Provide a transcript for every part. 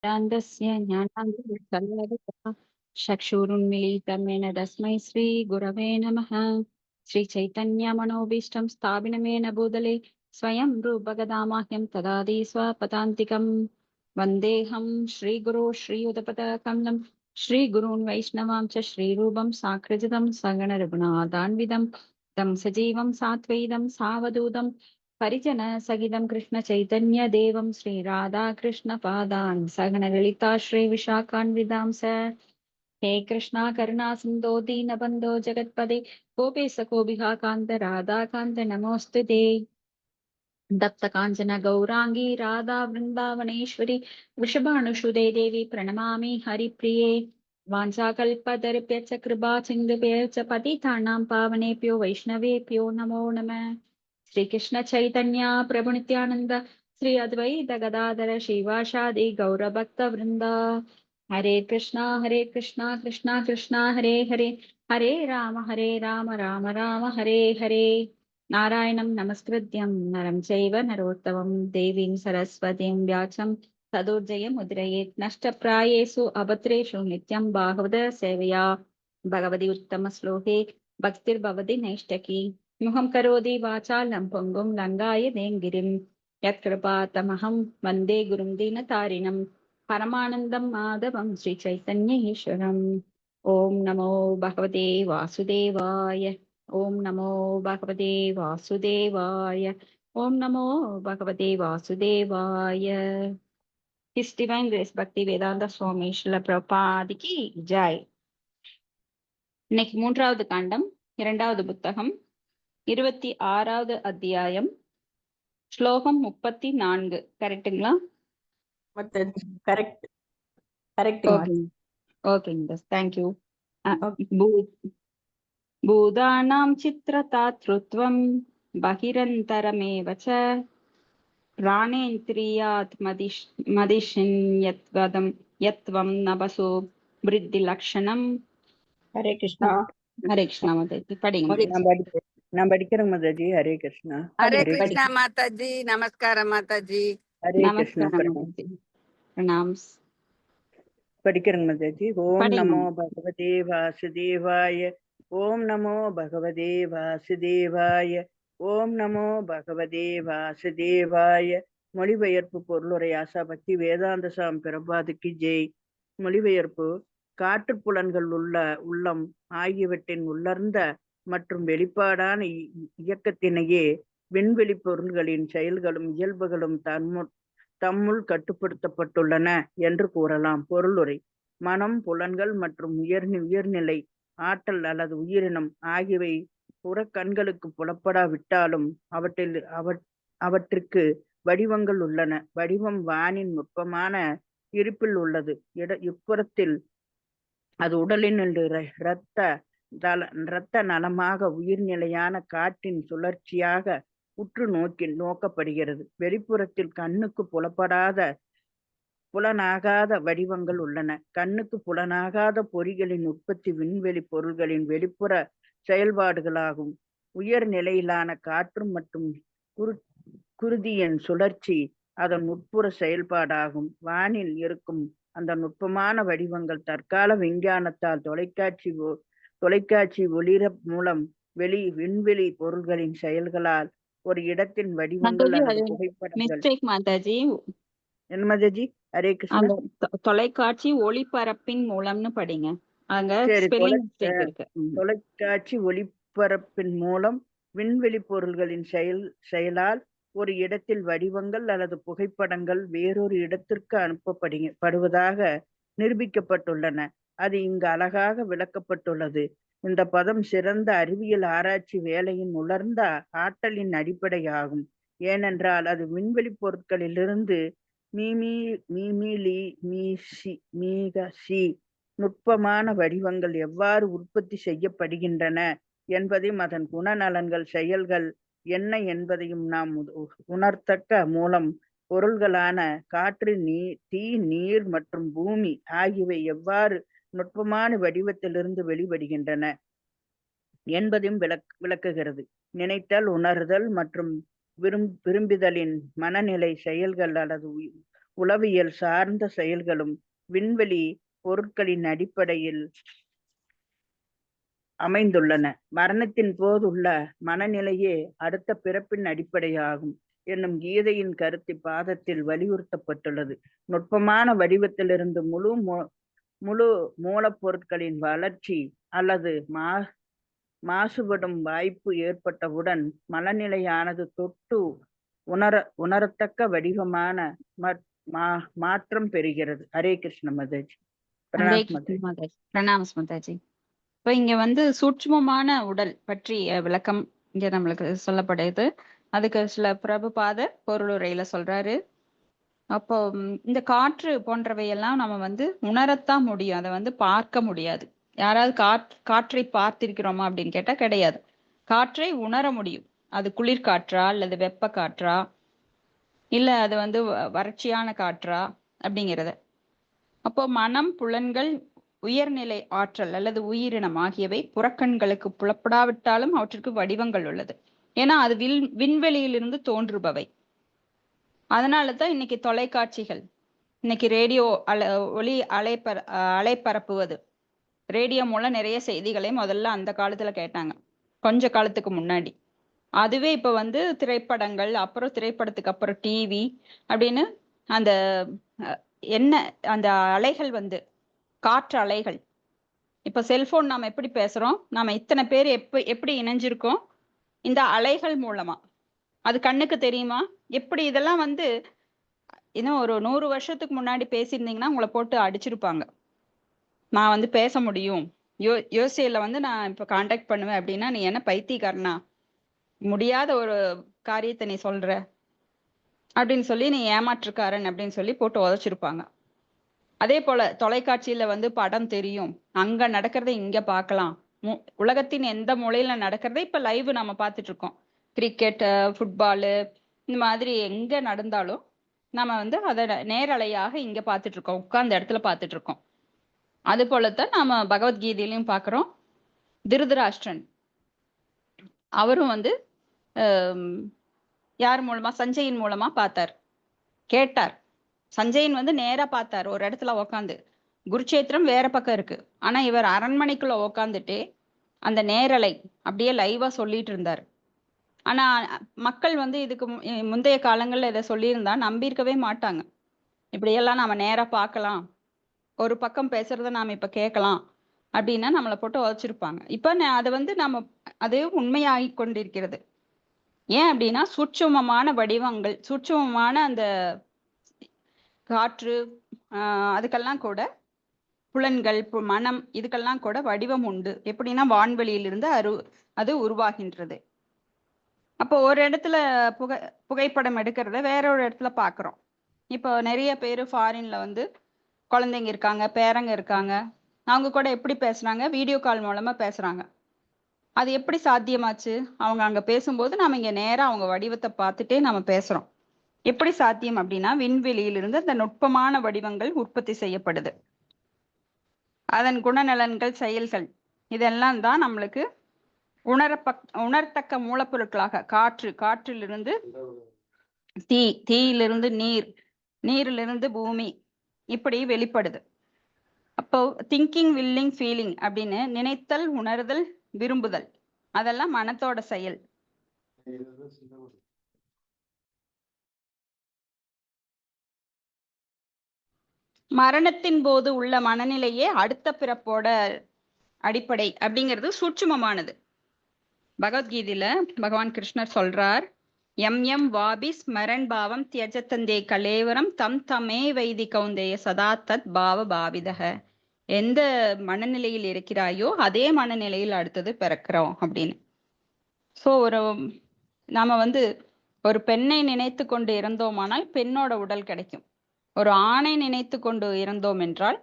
वेदान्तस्य ज्ञानान्तरशलाकया चक्षुरुन्मीलितं येन तस्मै श्रीगुरवे नमः। श्रीचैतन्यमनोभीष्टं स्थापिनमेन भूतले स्वयं रूपगदामाह्यं तदादि स्वपदान्तिकं वन्देऽहं श्रीगुरो श्रीयुतपदकमलं श्रीगुरून् वैष्णवां च श्रीरूपं साकृतितं सगणरघुनाथान्वितं तं सजीवं सात्वैदं सावधूतं परिजन सहितं कृष्ण चैतन्य देवं श्री राधा कृष्ण पादान् सगण ललिता श्री विशाखान्वितांस हे कृष्णा करुणा सिन्धो दीनबन्धो जगत्पदे गोपेश गोपिका कान्त राधा कान्त नमोऽस्तुते। दत्त काञ्चन गौरांगी राधा वृन्दावनेश्वरी वृषभानुसुते देवी प्रणमामि हरिप्रिये। वाञ्छाकल्पतरुभ्यश्च कृपा सिन्धुभ्यश्च पतितानां पावनेभ्यो वैष्णवेभ्यो नमो नमः। श्री कृष्ण चैतन्य प्रभु नित्यानंद श्री अद्वैत गदाधर शिवासादि गौरभक्त वृंदा हरे कृष्णा कृष्णा कृष्णा हरे हरे हरे राम राम हरे हरे। नारायणं नमस्कृत्यं नरं चैव नरोत्तमं देवीं सरस्वतीं व्यासं तदोर्जय मुद्रयेत् नष्टप्रायेषु अभद्रेषु नित्यं भागवत सेवया भगवति उत्तम श्लोके भक्तिर्भवति नैष्टकी मुहं करोति वाचालं पुङ्गुं लङ्गाय देङ्गिरिं यत्कृपातमहं वन्दे गुरुं दीनतारिणं परमानन्दं माधवं श्रीचैतन्य ईश्वरम्। ॐ नमो भगवते वासुदेवाय। ॐ नमो भगवते वासुदेवाय। ॐ नमो भगवते वासुदेवाय। His Divine Grace Bhakti Vedanta Swami Srila Prabhupada ki Joy. இன்னைக்கு மூன்றாவது காண்டம், இரண்டாவது புத்தகம், 26வது அத்தியாயம், ஸ்லோகம் 34. கரெக்டுங்களா? கரெக்ட். ஓகேங்க, தேங்க்யூ. Okay. பூதானாம் சித்ரதாத்ருத்வம் பகிரந்தரமேவ ச பிராணேந்திரியாத் மதிஷின்யத்வதம் யத்வம் நபசோ விருத்தி லக்ஷணம். ஹரே கிருஷ்ணா. ஹரே கிருஷ்ணா மாதாஜி, படிங்க. நான் படிக்கிறேன் மாதாஜி. ஹரே கிருஷ்ணா. ஹரே கிருஷ்ணா மாதாஜி. நமஸ்காரம் மாதாஜி. ஹரே கிருஷ்ணா. பிரணாம். படிக்கிறேன் மாதாஜி. ஓம் நமோ பகவதே வாசுதேவாய. ஓம் நமோ பகவதே வாசுதேவாய. ஓம் நமோ பகவதே வாசுதேவாய. மொழிபெயர்ப்பு பொருளுரை ஆசா பக்தி வேதாந்த சாமி பிரபாதுக்கு ஜெய். மொழிபெயர்ப்பு: காற்றுப்புலன்கள் உள்ளம் ஆகியவற்றின் உள்ளர்ந்த மற்றும் வெளிப்பாடான இயக்கத்தினையே விண்வெளி பொருள்களின் செயல்களும் இயல்புகளும் தம்முள் கட்டுப்படுத்தப்பட்டுள்ளன என்று கூறலாம். பொருளுரை: மனம், புலன்கள் மற்றும் உயர்நிலை ஆற்றல் அல்லது உயிரினம் ஆகியவை புறக்கண்களுக்கு புலப்படாவிட்டாலும் அவற்றிற்கு வடிவங்கள் உள்ளன. வடிவம் வானின் நுட்பமான இருப்பில் உள்ளது. இப்புறத்தில் அது உடலின் இரத்த நலமாக உயிர்நிலையான காற்றின் சுழற்சியாக உற்று நோக்கப்படுகிறது. வெளிப்புறத்தில் கண்ணுக்கு புலனாகாத வடிவங்கள் உள்ளன. கண்ணுக்கு புலனாகாத பொறிகளின் உற்பத்தி விண்வெளி பொருள்களின் வெளிப்புற செயல்பாடுகளாகும். உயர் நிலையிலான காற்று மற்றும் குருதியின் சுழற்சி அதன் உட்புற செயல்பாடாகும். வானில் இருக்கும் அந்த நுட்பமான வடிவங்கள் தற்கால விஞ்ஞானத்தால் தொலைக்காட்சி ஒளிர மூலம் விண்வெளி பொருள்களின் செயல்களால் ஒரு இடத்தின் வடிவங்கள் அல்லது புகைப்படங்கள். என்ன மாதாஜி? ஹரே கிருஷ்ணா. தொலைக்காட்சி ஒளிபரப்பின் மூலம்னு படிங்க. தொலைக்காட்சி ஒளிபரப்பின் மூலம் விண்வெளி பொருள்களின் செயலால் ஒரு இடத்தில் வடிவங்கள் அல்லது புகைப்படங்கள் வேறொரு இடத்திற்கு அனுப்பப்படுவதாக நிரூபிக்கப்பட்டுள்ளன. அது இங்கு அழகாக விளக்கப்பட்டுள்ளது. இந்த பதம் சிறந்த அறிவியல் ஆராய்ச்சி வேலையின் உலர்ந்த ஆற்றலின் அடிப்படையாகும். ஏனென்றால் அது விண்வெளி பொருட்களிலிருந்து நுட்பமான வடிவங்கள் எவ்வாறு உற்பத்தி செய்யப்படுகின்றன என்பதையும் அதன் குணநலன்கள் செயல்கள் என்ன என்பதையும் நாம் உணர்த்தக்க மூலம் பொருள்களான காற்று, தீ, நீர் மற்றும் பூமி ஆகியவை எவ்வாறு நுட்பமான வடிவத்திலிருந்து வெளிப்படுகின்றன என்பதையும் விளக்குகிறது. நினைத்தல், உணர்தல் மற்றும் விரும்புதலின் மனநிலை செயல்கள் அல்லது உளவியல் சார்ந்த செயல்களும் விண்வெளி பொருட்களின் அடிப்படையில் அமைந்துள்ளன. மரணத்தின் போதுள்ள மனநிலையே அடுத்த பிறப்பின் அடிப்படையாகும் என்னும் கீதையின் கருத்து பாதத்தில் வலியுறுத்தப்பட்டுள்ளது. நுட்பமான வடிவத்திலிருந்து முழு மூலப்பொருட்களின் வளர்ச்சி அல்லது மாசுபடும் வாய்ப்பு ஏற்பட்டவுடன் மனநிலையானது தொட்டு உணரத்தக்க வடிவமான மாற்றம் பெறுகிறது. ஹரே கிருஷ்ண மாதாஜி. பிரணாமஸ் மாதாஜி. இப்ப இங்க சூட்சுமமான உடல் பற்றிய விளக்கம் இங்க நம்மளுக்கு சொல்லப்படுது. அதுக்கு சில பிரபுபாதர் பொருளுரையில சொல்றாரு. அப்போ இந்த காற்று போன்றவையெல்லாம் நம்ம உணரத்தான் முடியும், அதை பார்க்க முடியாது. யாராவது காற்றை பார்த்திருக்கிறோமா அப்படின்னு கேட்டா கிடையாது. காற்றை உணர முடியும். அது குளிர்காற்றா அல்லது வெப்ப காற்றா இல்ல அது வறட்சியான காற்றா அப்படிங்கிறத. அப்போ மனம், புலன்கள், உயர்நிலை ஆற்றல் அல்லது உயிரினம் ஆகியவை புறக்கண்களுக்கு புலப்படாவிட்டாலும் அவற்றிற்கு வடிவங்கள் உள்ளது. ஏன்னா அது விண்வெளியிலிருந்து தோன்றுபவை. அதனாலதான் இன்னைக்கு தொலைக்காட்சிகள், இன்னைக்கு ரேடியோ ஒளி அலைப்பரப்புவது, ரேடியோ மூலம் நிறைய செய்திகளை முதல்ல அந்த காலத்துல கேட்டாங்க, கொஞ்ச காலத்துக்கு முன்னாடி. அதுவே இப்ப திரைப்படங்கள், அப்புறம் திரைப்படத்துக்கு அப்புறம் டிவி அப்படின்னு அந்த அந்த அலைகள் காற்று அலைகள். இப்ப செல்போன் நாம எப்படி பேசுறோம், நாம இத்தனை பேர் எப்படி இணைஞ்சிருக்கோம் இந்த அலைகள் மூலமா. அது கண்ணுக்கு தெரியுமா? எப்படி இதெல்லாம் இன்னும் ஒரு 100 வருஷத்துக்கு முன்னாடி பேசியிருந்தீங்கன்னா உங்களை போட்டு அடிச்சிருப்பாங்க. நான் பேச முடியும், யோசியில நான் இப்ப கான்டாக்ட் பண்ணுவேன் அப்படின்னா நீ என்ன பைத்தியக்காரனா, முடியாத ஒரு காரியத்தை நீ சொல்ற அப்படின்னு சொல்லி நீ ஏமாற்றுக்காரன் அப்படின்னு சொல்லி போட்டு உதைச்சிருப்பாங்க. அதே போல தொலைக்காட்சியில படம் தெரியும், அங்க நடக்கிறத இங்க பார்க்கலாம். உலகத்தின் எந்த மூலையில நடக்கிறத இப்ப லைவ் நம்ம பார்த்துட்டு இருக்கோம். கிரிக்கெட், ஃபுட்பாலு, இந்த மாதிரி எங்க நடந்தாலும் நம்ம அதை நேரலையாக இங்க பார்த்துட்டு இருக்கோம், உட்கார்ந்த இடத்துல பார்த்துட்டு இருக்கோம். அது போலத்தான் நாம பகவத்கீதையிலையும் பார்க்கிறோம். திருதராஷ்டிரன் அவரும் யார் மூலமா? சஞ்சயின் மூலமா பார்த்தார், கேட்டார். சஞ்சயன் நேரா பார்த்தார் ஒரு இடத்துல உக்காந்து. குருட்சேத்திரம் வேற பக்கம் இருக்கு, ஆனா இவர் அரண்மனைக்குள்ள உக்காந்துட்டு அந்த நேரலை அப்படியே லைவா சொல்லிட்டு இருந்தார். ஆனா மக்கள் இதுக்கு முந்தைய காலங்கள்ல இதை சொல்லியிருந்தா நம்பியிருக்கவே மாட்டாங்க. இப்படியெல்லாம் நாம நேரா பார்க்கலாம், ஒரு பக்கம் பேசுறத நாம இப்ப கேட்கலாம் அப்படின்னா நம்மளை போட்டு உதைச்சிருப்பாங்க. இப்ப அதை நம்ம அது உண்மையாகி கொண்டிருக்கிறது. ஏன் அப்படின்னா சூட்சுமமான வடிவங்கள், சூட்சுமமான அந்த காற்று, அதுக்கெல்லாம் கூட புலன்கள், மனம், இதுக்கெல்லாம் கூட வடிவம் உண்டு. எப்படின்னா வான்வெளியிலிருந்து அது உருவாகின்றது. அப்போ ஒரு இடத்துல புகைப்படம் எடுக்கிறத வேற ஒரு இடத்துல பாக்குறோம். இப்போ நிறைய பேர் ஃபாரின்ல குழந்தைங்க இருக்காங்க, பேரங்க இருக்காங்க, அவங்க கூட எப்படி பேசுறாங்க? வீடியோ கால் மூலமா பேசுறாங்க. அது எப்படி சாத்தியமாச்சு? அவங்க அங்க பேசும்போது நாம இங்க நேரா அவங்க வடிவத்தை பார்த்துட்டே நம்ம பேசுறோம். எப்படி சாத்தியம் அப்படின்னா விண்வெளியிலிருந்து அந்த நுட்பமான வடிவங்கள் உற்பத்தி செய்யப்படுது. அதன் குணநலன்கள், செயல்கள், இதெல்லாம் தான் நம்மளுக்கு உணர்த்தக்க மூலப்பொருட்களாக காற்றிலிருந்து தீயிலிருந்து நீர், நீரிலிருந்து பூமி, இப்படி வெளிப்படுது. அப்போ திங்கிங், வில்லிங், ஃபீலிங் அப்படின்னு நினைத்தல், உணர்தல், விரும்புதல், அதெல்லாம் மனத்தோட செயல். மரணத்தின் போது உள்ள மனநிலையே அடுத்த பிறப்போட அடிப்படை அப்படிங்கிறது சூட்சுமமானது. பகவத்கீதையில பகவான் கிருஷ்ணர் சொல்றார், எம் வாபி ஸ்மரன் பாவம் தியஜத்தந்தே கலேவரம் தம் தமே வைதி கௌந்தேய சதா தத் பாவ பாவிதக. எந்த மனநிலையில் இருக்கிறாயோ அதே மனநிலையில் அடுத்தது பிறக்கிறோம் அப்படின்னு. சோ நாம ஒரு பெண்ணை நினைத்து கொண்டு இறந்தோமானால் பெண்ணோட உடல் கிடைக்கும். ஒரு ஆணை நினைத்து கொண்டு இறந்தோம் என்றால்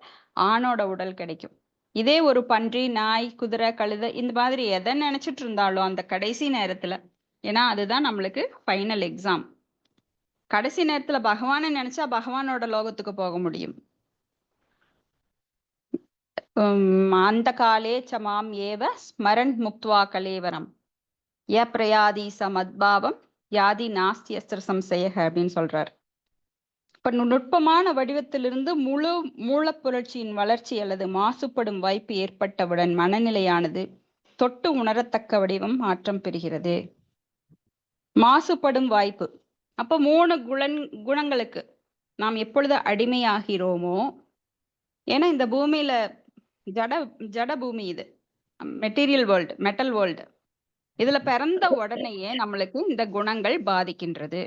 ஆணோட உடல் கிடைக்கும். இதே ஒரு பன்றி, நாய், குதிரை, கழுதை, இந்த மாதிரி எதை நினைச்சிட்டு இருந்தாலும் அந்த கடைசி நேரத்துல, ஏன்னா அதுதான் நம்மளுக்கு ஃபைனல் எக்ஸாம், கடைசி நேரத்துல பகவானை நினைச்சா பகவானோட லோகத்துக்கு போக முடியும். அந்த காலே சமாம் ஏவ ஸ்மரன் முக்த்வா கலேவரம் ய பிரயாதி சமத்பாவம் யாதி நாஸ்தி அஸ்திர சம்சய அப்படின்னு சொல்றார். இப்ப நுட்பமான வடிவத்திலிருந்து முழு மூலப்புரட்சியின் வளர்ச்சி அல்லது மாசுபடும் வாய்ப்பு ஏற்பட்டவுடன் மனநிலையானது தொட்டு உணரத்தக்க வடிவம் மாற்றம் பெறுகிறது. மாசுபடும் வாய்ப்பு. அப்ப 3 குணங்களுக்கு நாம் எப்பொழுது அடிமையாகிறோமோ, ஏன்னா இந்த பூமியில ஜட பூமி, இது மெட்டீரியல் வேர்ல்டு, மெட்டல் வேர்ல்டு. இதுல பிறந்த உடனேயே நம்மளுக்கு இந்த குணங்கள் பாதிக்கின்றது.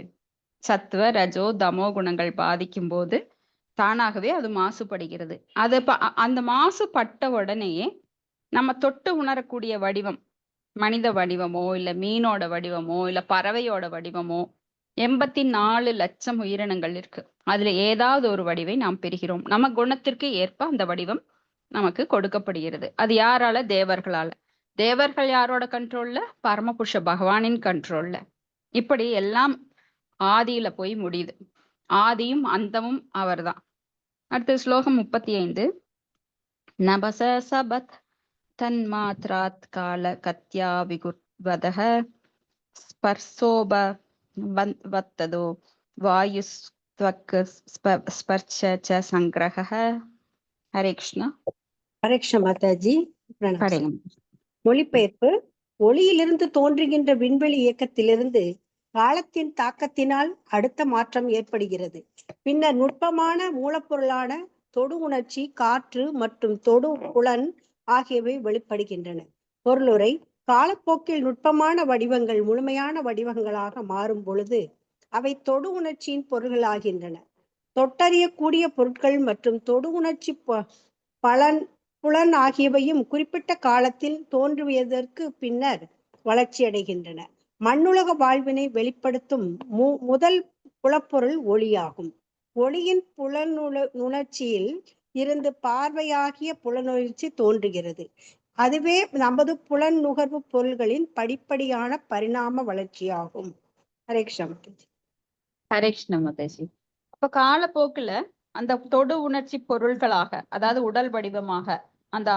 சத்துவ ரஜோ தமோ குணங்கள் பாதிக்கும் போது தானாகவே அது மாசுபடுகிறது. அது அந்த மாசுபட்ட உடனேயே நம்ம தொட்டு உணரக்கூடிய வடிவம், மனித வடிவமோ இல்ல மீனோட வடிவமோ இல்ல பறவையோட வடிவமோ, 84 லட்சம் உயிரினங்கள் இருக்கு. அதுல ஏதாவது ஒரு வடிவை நாம் பெறுகிறோம். நம்ம குணத்திற்கு ஏற்ப அந்த வடிவம் நமக்கு கொடுக்கப்படுகிறது. அது யாரால? தேவர்களால. தேவர்கள் யாரோட கண்ட்ரோல்ல? பரமபுருஷ பகவானின் கண்ட்ரோல்ல. இப்படி எல்லாம் ஆதியில போய் முடியுது. ஆதியும் அந்தமும் அவர்தான். அடுத்து ஸ்லோகம் 35. நபச சபத் தன்மாத்ராத் கால கத்யா விகுர்வதஹ ஸ்பர்சோப வத்ததோ வாயுஸ்த்வக் ஸ்பர்ஷ ச சங்கிரஹ. ஹரே கிருஷ்ணா. ஹரே கிருஷ்ண மாதாஜி. ஹரே. மொழிபெயர்ப்பு. ஒளியிலிருந்து தோன்றுகின்ற விண்வெளி இயக்கத்திலிருந்து காலத்தின் தாக்கத்தினால் அடுத்த மாற்றம் ஏற்படுகிறது. பின்னர் நுட்பமான மூலப்பொருளான தொடு உணர்ச்சி, காற்று மற்றும் தொடு புலன் ஆகியவை வெளிப்படுகின்றன. பொருளுரை. காலப்போக்கில் நுட்பமான வடிவங்கள் முழுமையான வடிவங்களாக மாறும் பொழுது அவை தொடு உணர்ச்சியின் பொருள்களாகின்றன. தொட்டறியக்கூடிய பொருட்கள் மற்றும் தொடு உணர்ச்சி புலன் ஆகியவையும் குறிப்பிட்ட காலத்தில் தோன்றுவதற்கு பின்னர் வளர்ச்சியடைகின்றன. மண்ணுலக வாழ்வினை வெளிப்படுத்தும் முதல் புலப்பொருள் ஒளியாகும். ஒளியின் புலனுணர்ச்சியில் இருந்து பார்வையாகிய புலனுணர்ச்சி தோன்றுகிறது. அதுவே நமது புலன் நுகர்வு பொருள்களின் படிப்படியான பரிணாம வளர்ச்சியாகும். ஹரே கிருஷ்ணா. ஹரே கிருஷ்ண மாதாஜி. அப்ப காலப்போக்குல அந்த தொடு உணர்ச்சி பொருள்களாக, அதாவது உடல் வடிவமாக அந்த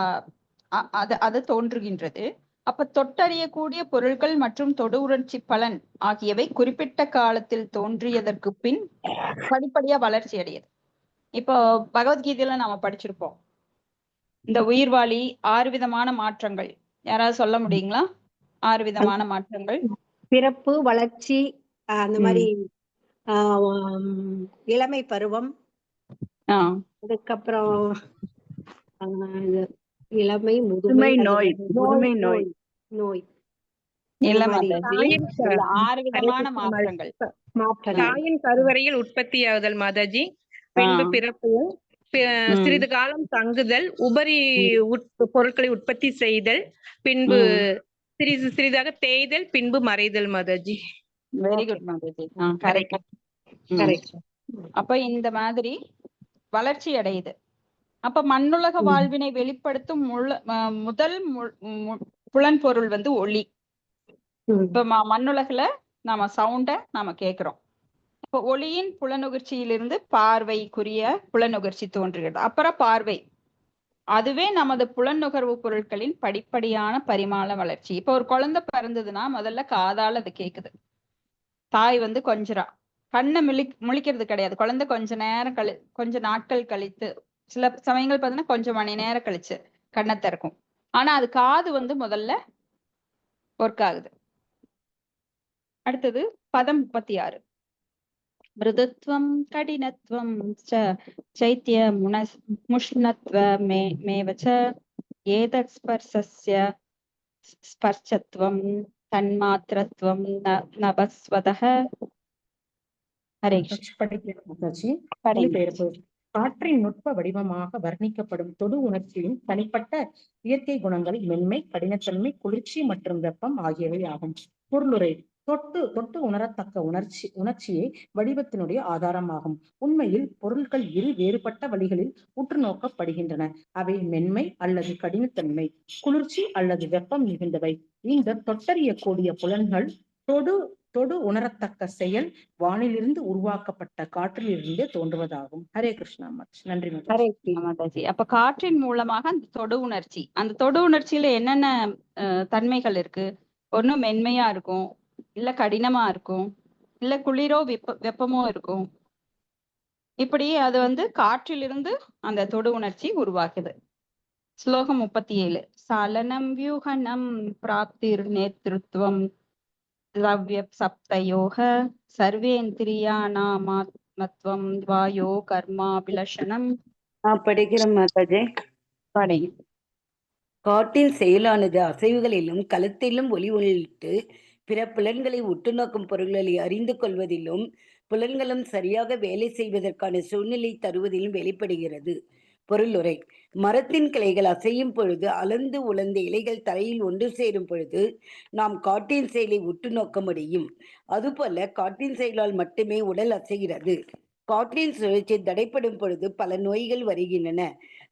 அது தோன்றுகின்றது. அப்ப தொட்டறியக்கூடிய பொருட்கள் மற்றும் தொடு உணர்ச்சி பலன் ஆகியவை குறிப்பிட்ட காலத்தில் தோன்றியதற்கு பின் படிப்படியா வளர்ச்சி அடையுது. இப்போ பகவத்கீதையில நாம படிச்சிருப்போம், இந்த உயிர்வாளி 6 விதமான மாற்றங்கள். யாராவது சொல்ல முடியுங்களா? 6 விதமான மாற்றங்கள். பிறப்பு, வளர்ச்சி, அந்த மாதிரி இளமை பருவம், அதுக்கப்புறம் இளமை, முதுமை, நோய், முதுமை, நோய், நோய், 6 விதமான மாற்றங்கள். தாயின் கருவறையில் உற்பத்தியாகுதல் மாதாஜி, பின்பு பிறப்புதல், சிறிது காலம் தங்குதல், உபரி பொருட்களை உற்பத்தி செய்தல், பின்பு சிறிது சிறிதாக தேய்தல், பின்பு மறைதல் மாதாஜி. Very good Mataji. அப்ப இந்த மாதிரி வளர்ச்சி அடையுது. அப்ப மண்ணுலக வாழ்வினை வெளிப்படுத்தும் முதல் புலன் பொருள் வந்து ஒளி. இப்ப மண்ணுலகுல நாம சவுண்ட நாம கேக்குறோம். இப்ப ஒளியின் புலனுகர்ச்சியிலிருந்து பார்வைக்குரிய புலனுகர்ச்சி தோன்றுகிறது. அப்புறம் பார்வை, அதுவே நமது புலனுகர்வு பொருட்களின் படிப்படியான பரிமாண வளர்ச்சி. இப்ப ஒரு குழந்தை பிறந்ததுன்னா முதல்ல காதால அது கேக்குது. தாய் வந்து கொஞ்சரா, கண்ணை முழிக்கிறது கிடையாது. குழந்தை கொஞ்ச நாட்கள் கழித்து, சில சமயங்கள் பார்த்தீங்கன்னா கொஞ்சம் மணி நேரம் கழிச்சு கண்ணை திறக்கும். ஆனா அது காது வந்து முதல்ல ஒர்க் ஆகுது. அடுத்தது பதம் 36. மிருதுத்வம் கடினத்வம் சைத்ய முஷ்ணத்வ மேவச்ச ஏதத் ஸ்பர்சஸ்ய ஸ்பர்ஷத்வம் தன்மாத்ரத்வம் நபஸ்வதஹ. ஹரே கிருஷ்ணா. காற்றின் நுட்ப வடிவமாக வர்ணிக்கப்படும் தொடு உணர்ச்சியின் தனிப்பட்ட இயற்கை குணங்கள் மென்மை, கடினத்தன்மை, குளிர்ச்சி மற்றும் வெப்பம் ஆகியவை ஆகும். பொருளுரை. தொட்டு உணரத்தக்க உணர்ச்சியே வடிவத்தினுடைய ஆதாரமாகும். உண்மையில் பொருட்கள் இரு வேறுபட்ட வழிகளில் உற்று நோக்கப்படுகின்றன. அவை மென்மை அல்லது கடினத்தன்மை, குளிர்ச்சி அல்லது வெப்பம் மிகுந்தவை. இந்த தொட்டறியக்கூடிய புலன்கள் தொடு உணரத்தக்க செயல் வானிலிருந்து உருவாக்கப்பட்ட காற்றிலிருந்து தோன்றுவதாகும். ஹரே கிருஷ்ணா. நன்றி மாதாஜி. அப்ப காற்றின் மூலமாக அந்த தொடு உணர்ச்சியில என்னென்ன தன்மைகள் இருக்கு? ஒண்ணு மென்மையா இருக்கும், இல்ல கடினமா இருக்கும், இல்ல குளிரோ வெப்பமோ இருக்கும். இப்படி அது வந்து காற்றிலிருந்து அந்த தொடு உணர்ச்சி உருவாக்குது. ஸ்லோகம் 37. சலனம் வியூகனம் பிராப்திர் நேத்ருத்வம் திரவ்ய சப்தயோக சர்வேந்திரியானாமாத்மத்வம் வாயோ கர்மாபிலஷனம். படிக்கிறேன் மாதாஜி. படை காற்றின் செயலானது அசைவுகளிலும் களத்திலும் ஒளி உள்ளிட்டு பிற புலன்களை உற்று நோக்கும் பொருள்களை அறிந்து கொள்வதிலும் புலன்களும் சரியாக வேலை செய்வதற்கான சூழ்நிலை தருவதிலும் வெளிப்படுகிறது. பொருளுரை: மரத்தின் கிளைகள் அசையும் பொழுது அளந்து உலர்ந்த இலைகள் தரையில் ஒன்று சேரும் பொழுது நாம் காற்றின் செயலை உற்று நோக்க முடியும். அதுபோல காற்றின் செயலால் மட்டுமே உடல் அசைகிறது. காற்றின் சுழற்சி தடைப்படும் பொழுது பல நோய்கள் வருகின்றன.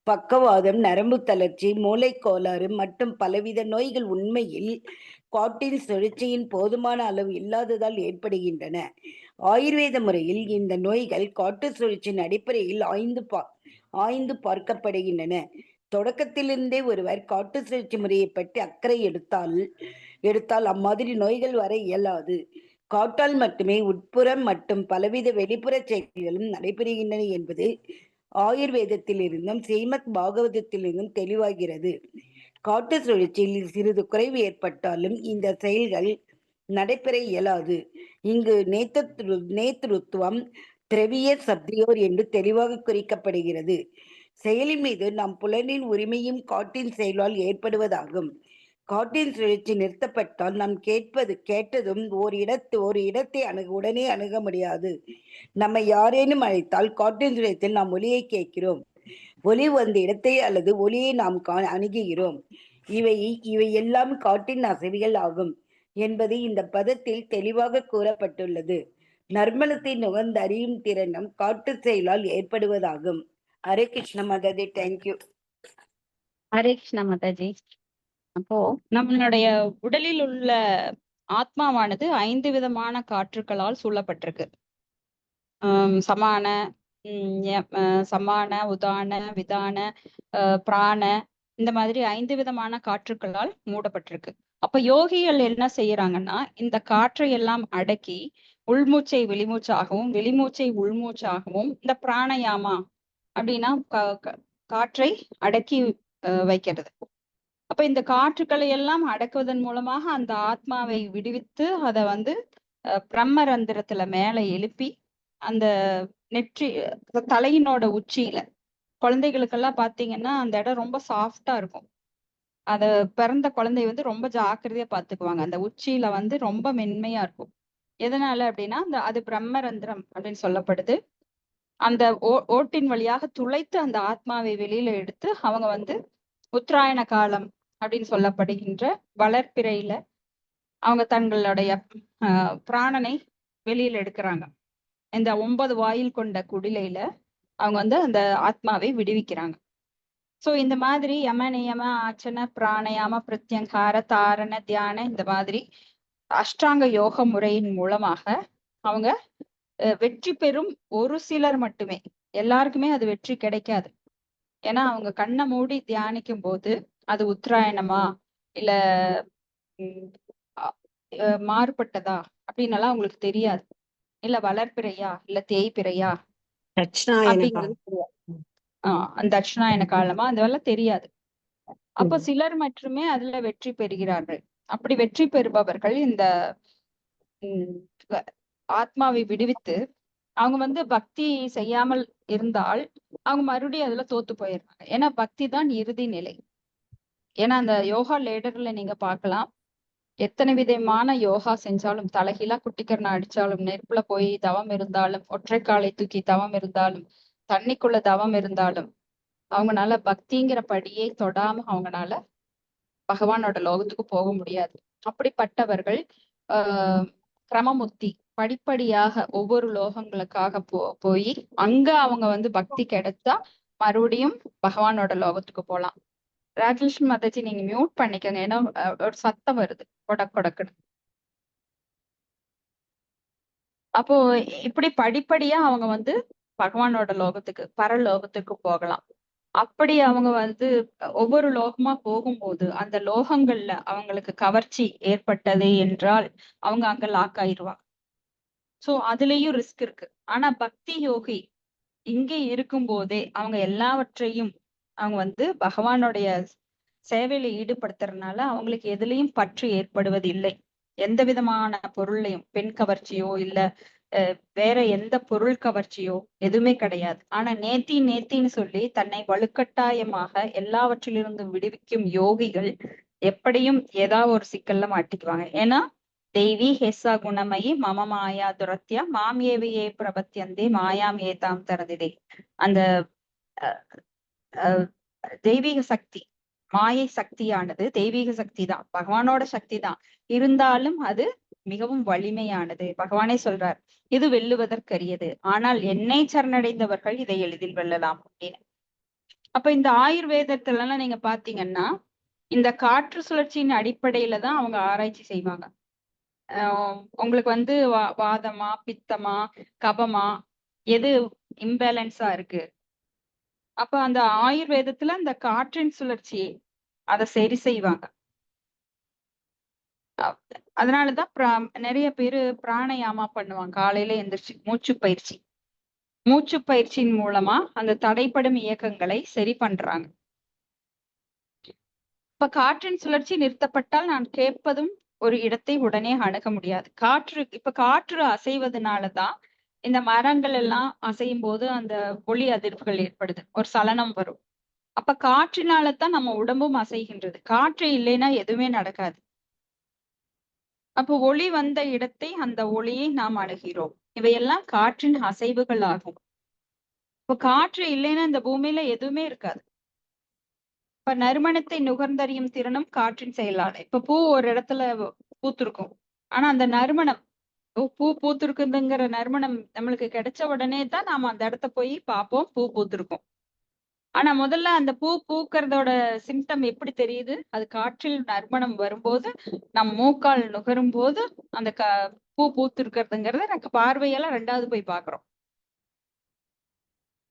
பக்கவாதம், நரம்பு தளர்ச்சி, மூளை கோளாறு மற்றும் பலவித நோய்கள் உண்மையில் காற்றின் சுழற்சியின் போதுமான அளவு இல்லாததால் ஏற்படுகின்றன. ஆயுர்வேத முறையில் இந்த நோய்கள் காற்று சுழற்சியின் அடிப்படையில் ஆய்ந்து பார்க்கப்படுகின்றன. தொடக்கத்திலிருந்தே ஒருவர் காற்று சுழற்சி முறையை பற்றி அக்கறை எடுத்தால் அம்மாதிரி நோய்கள் வர இயலாது. காற்றால் மட்டுமே உட்புறம் மற்றும் பலவித வெளிப்புற செயல்களும் நடைபெறுகின்றன என்பது ஆயுர்வேதத்திலிருந்தும் ஸ்ரீமத் பாகவதத்திலிருந்தும் தெளிவாகிறது. காற்று சுழற்சியில் சிறிது குறைவு ஏற்பட்டாலும் இந்த செயல்கள் நடைபெற இயலாது. இங்கு நேத்ருத்வம் திரவிய சப்தியோர் என்று தெளிவாக குறிக்கப்படுகிறது. செயலின் மீது நம் புலனின் உரிமையும் காற்றின் செயலால் ஏற்படுவதாகும். காற்றின் சுழற்சி நிறுத்தப்பட்டால் நாம் கேட்டதும் ஒரு இடத்தை உடனே அணுக முடியாது. நம்மை யாரேனும் அழைத்தால் காற்றின் சுழற்சியில் நாம் ஒலியை கேட்கிறோம். ஒலி வந்த இடத்தை அல்லது ஒலியை நாம் அணுகுகிறோம். இவை எல்லாம் காற்றின் அசைவுகள் ஆகும் என்பது இந்த பதத்தில் தெளிவாக கூறப்பட்டுள்ளது. நர்மலத்தை நுகர்ந்து அறியும் திறனும் காற்று செயலால் ஏற்படுவதாகும். ஹரே கிருஷ்ண மாதாஜி. தேங்க்யூ. ஹரே கிருஷ்ண மாதாஜி. அப்போ நம்மளுடைய உடலில் உள்ள ஆத்மாவானது 5 விதமான காற்றுக்களால் சூழப்பட்டிருக்கு. சமான, சமான, உதான, விதான, பிராண, இந்த மாதிரி 5 விதமான காற்றுக்களால் மூடப்பட்டிருக்கு. அப்ப யோகிகள் என்ன செய்யறாங்கன்னா, இந்த காற்றை எல்லாம் அடக்கி உள்மூச்சை வெளிமூச்சாகவும் வெளிமூச்சை உள்மூச்சாகவும் இந்த பிராணயாமா அப்படின்னா காற்றை அடக்கி வைக்கிறது. அப்ப இந்த காற்றுக்களை எல்லாம் அடக்குவதன் மூலமாக அந்த ஆத்மாவை விடுவித்து அதை வந்து பிரம்மரந்திரத்துல மேல எழுப்பி அந்த நெற்றி தலையினோட உச்சியில, குழந்தைகளுக்கெல்லாம் பாத்தீங்கன்னா அந்த இடம் ரொம்ப சாஃப்டா இருக்கும். அத பிறந்த குழந்தை வந்து ரொம்ப ஜாக்கிரதையா பாத்துக்குவாங்க. அந்த உச்சியில வந்து ரொம்ப மென்மையா இருக்கும். எதனால அப்படின்னா அது பிரம்மரந்திரம் அப்படின்னு சொல்லப்படுது. அந்த ஓட்டின் வழியாக துளைத்து அந்த ஆத்மாவை வெளியில எடுத்து அவங்க வந்து உத்தராயண காலம் அப்படின்னு சொல்லப்படுகின்ற வளர்ப்பிறையில அவங்க தங்களுடைய பிராணனை வெளியில எடுக்கிறாங்க. இந்த 9 வாயில் கொண்ட குடிலையில அவங்க வந்து அந்த ஆத்மாவை விடுவிக்கிறாங்க. சோ இந்த மாதிரி யம நியம ஆச்சன பிராணயாம பிரத்யங்கார தாரண தியான இந்த மாதிரி அஷ்டாங்க யோக முறையின் மூலமாக அவங்க வெற்றி பெறும் ஒரு சிலர் மட்டுமே. எல்லாருக்குமே அது வெற்றி கிடைக்காது. ஏன்னா அவங்க கண்ணை மூடி தியானிக்கும் போது அது உத்தராயணமா இல்ல மாறுபட்டதா அப்படின்னு எல்லாம் அவங்களுக்கு தெரியாது. இல்ல வளர்ப்பிறையா இல்ல தேய்பிறையா அப்படிங்கிறது தெரியாது. அந்த தட்சிணாயன காலமா அதெல்லாம் தெரியாது. அப்ப சிலர் மட்டுமே அதுல வெற்றி பெறுகிறார்கள். அப்படி வெற்றி பெறுபவர்கள் இந்த ஆத்மாவை விடுவித்து அவங்க வந்து பக்தி செய்யாமல் இருந்தால் அவங்க மறுபடியும் அதுல தோத்து போயிடுறாங்க. ஏன்னா பக்தி தான் இறுதி நிலை. ஏன்னா அந்த யோகா லேடர்ல நீங்க பார்க்கலாம், எத்தனை விதமான யோகா செஞ்சாலும், தலைகீழா குட்டிக்கரணை அடிச்சாலும், நெருப்புல போய் தவம் இருந்தாலும், ஒற்றை காலை தூக்கி தவம் இருந்தாலும், தண்ணிக்குள்ள தவம் இருந்தாலும் அவங்கனால பக்திங்கிற படியை தொடாம அவங்கனால பகவானோட லோகத்துக்கு போக முடியாது. அப்படிப்பட்டவர்கள் கிரமமுக்தி படிப்படியாக ஒவ்வொரு லோகங்களுக்காக போய் அங்க அவங்க வந்து பக்தி கிடைச்சா மறுபடியும் பகவானோட லோகத்துக்கு போலாம். ராஜலட்சுமி மாதாஜி நீங்க மியூட் பண்ணிக்கங்க, ஏன்னா ஒரு சத்தம் வருது கொடக்குன்னு. அப்போ இப்படி படிப்படியா அவங்க வந்து பகவானோட லோகத்துக்கு பரலோகத்துக்கு போகலாம். அப்படி அவங்க வந்து ஒவ்வொரு லோகமா போகும்போது அந்த லோகங்கள்ல அவங்களுக்கு கவர்ச்சி ஏற்பட்டது என்றால் அவங்க அங்க லாக் ஆயிடுவாங்க. சோ அதுலயும் ரிஸ்க் இருக்கு. ஆனா பக்தி யோகி இங்கே இருக்கும் போதே அவங்க எல்லாவற்றையும் அவங்க வந்து பகவானுடைய சேவையில ஈடுபடுத்துறதுனால அவங்களுக்கு எதுலயும் பற்று ஏற்படுவது இல்லை. எந்த விதமான பொருளையும், பெண் கவர்ச்சியோ இல்ல வேற எந்த பொருள் கவர்ச்சியோ எதுவுமே கிடையாது. ஆனா நேத்தின்னு சொல்லி தன்னை வலுக்கட்டாயமாக எல்லாவற்றிலிருந்தும் விடுவிக்கும் யோகிகள் எப்படியும் ஏதாவது ஒரு சிக்கல்ல மாட்டிக்குவாங்க. ஏன்னா தெய்வீ ஹெஸ்ஸா குணமயி மம மாயா துரத்தியா மாமியவையே பிரபத்தியந்தே மாயாம் ஏதாம் தரதிதே. அந்த தெய்வீக சக்தி, மாயை சக்தியானது தெய்வீக சக்தி தான், பகவானோட சக்தி தான். இருந்தாலும் அது மிகவும் வலிமையானது. பகவானே சொல்றார், இது வெல்லுவதற்கரியது. ஆனால் என்னை சரணடைந்தவர்கள் இதை எளிதில் வெல்லலாம் அப்படின்னு. அப்ப இந்த ஆயுர்வேதத்துல எல்லாம் நீங்க பாத்தீங்கன்னா இந்த காற்று சுழற்சியின் அடிப்படையில தான் அவங்க ஆராய்ச்சி செய்வாங்க. உங்களுக்கு வந்து வாதமா, பித்தமா, கபமா, எது இம்பேலன்ஸா இருக்கு. அப்ப அந்த ஆயுர்வேதத்துல அந்த காற்றின் சுழற்சி அதை சரி செய்வாங்க. அதனாலதான் நிறைய பேரு பிராணயாமா பண்ணுவாங்க. காலையில எந்திரிச்சு மூச்சு பயிற்சியின் மூலமா அந்த தடைப்படும் இயக்கங்களை சரி பண்றாங்க. இப்ப காற்றின் சுழற்சி நிறுத்தப்பட்டால் நான் கேட்பதும் ஒரு இடத்தை உடனே அணுக முடியாது. காற்று அசைவதனாலதான் இந்த மரங்கள் எல்லாம் அசையும் போது அந்த ஒளி அதிர்வுகள் ஏற்படுது, ஒரு சலனம் வரும். அப்ப காற்றினாலதான் நம்ம உடம்பும் அசைகின்றது. காற்று இல்லைன்னா எதுவுமே நடக்காது. அப்போ ஒளி வந்த இடத்தை, அந்த ஒளியை நாம் அணுகிறோம். இவையெல்லாம் காற்றின் அசைவுகள் ஆகும். இப்போ காற்று இல்லைன்னா இந்த பூமியில எதுவுமே இருக்காது. இப்ப நறுமணத்தை நுகர்ந்தறியும் திறனும் காற்றின் செயலாளர். இப்ப பூ ஒரு இடத்துல பூத்திருக்கும், ஆனா அந்த நறுமணம், பூ பூத்திருக்குதுங்கிற நறுமணம் நம்மளுக்கு கிடைச்ச உடனே தான் நாம அந்த இடத்த போய் பார்ப்போம், பூ பூத்திருக்கும். ஆனா முதல்ல அந்த பூ பூக்கிறதோட சிம்டம் எப்படி தெரியுது? அது காற்றில் நறுமணம் வரும்போது, நம் மூக்கால் நுகரும் போது அந்த பூ பூத்திருக்கிறதுங்கிறத எனக்கு பார்வையால 2வது போய் பாக்குறோம்.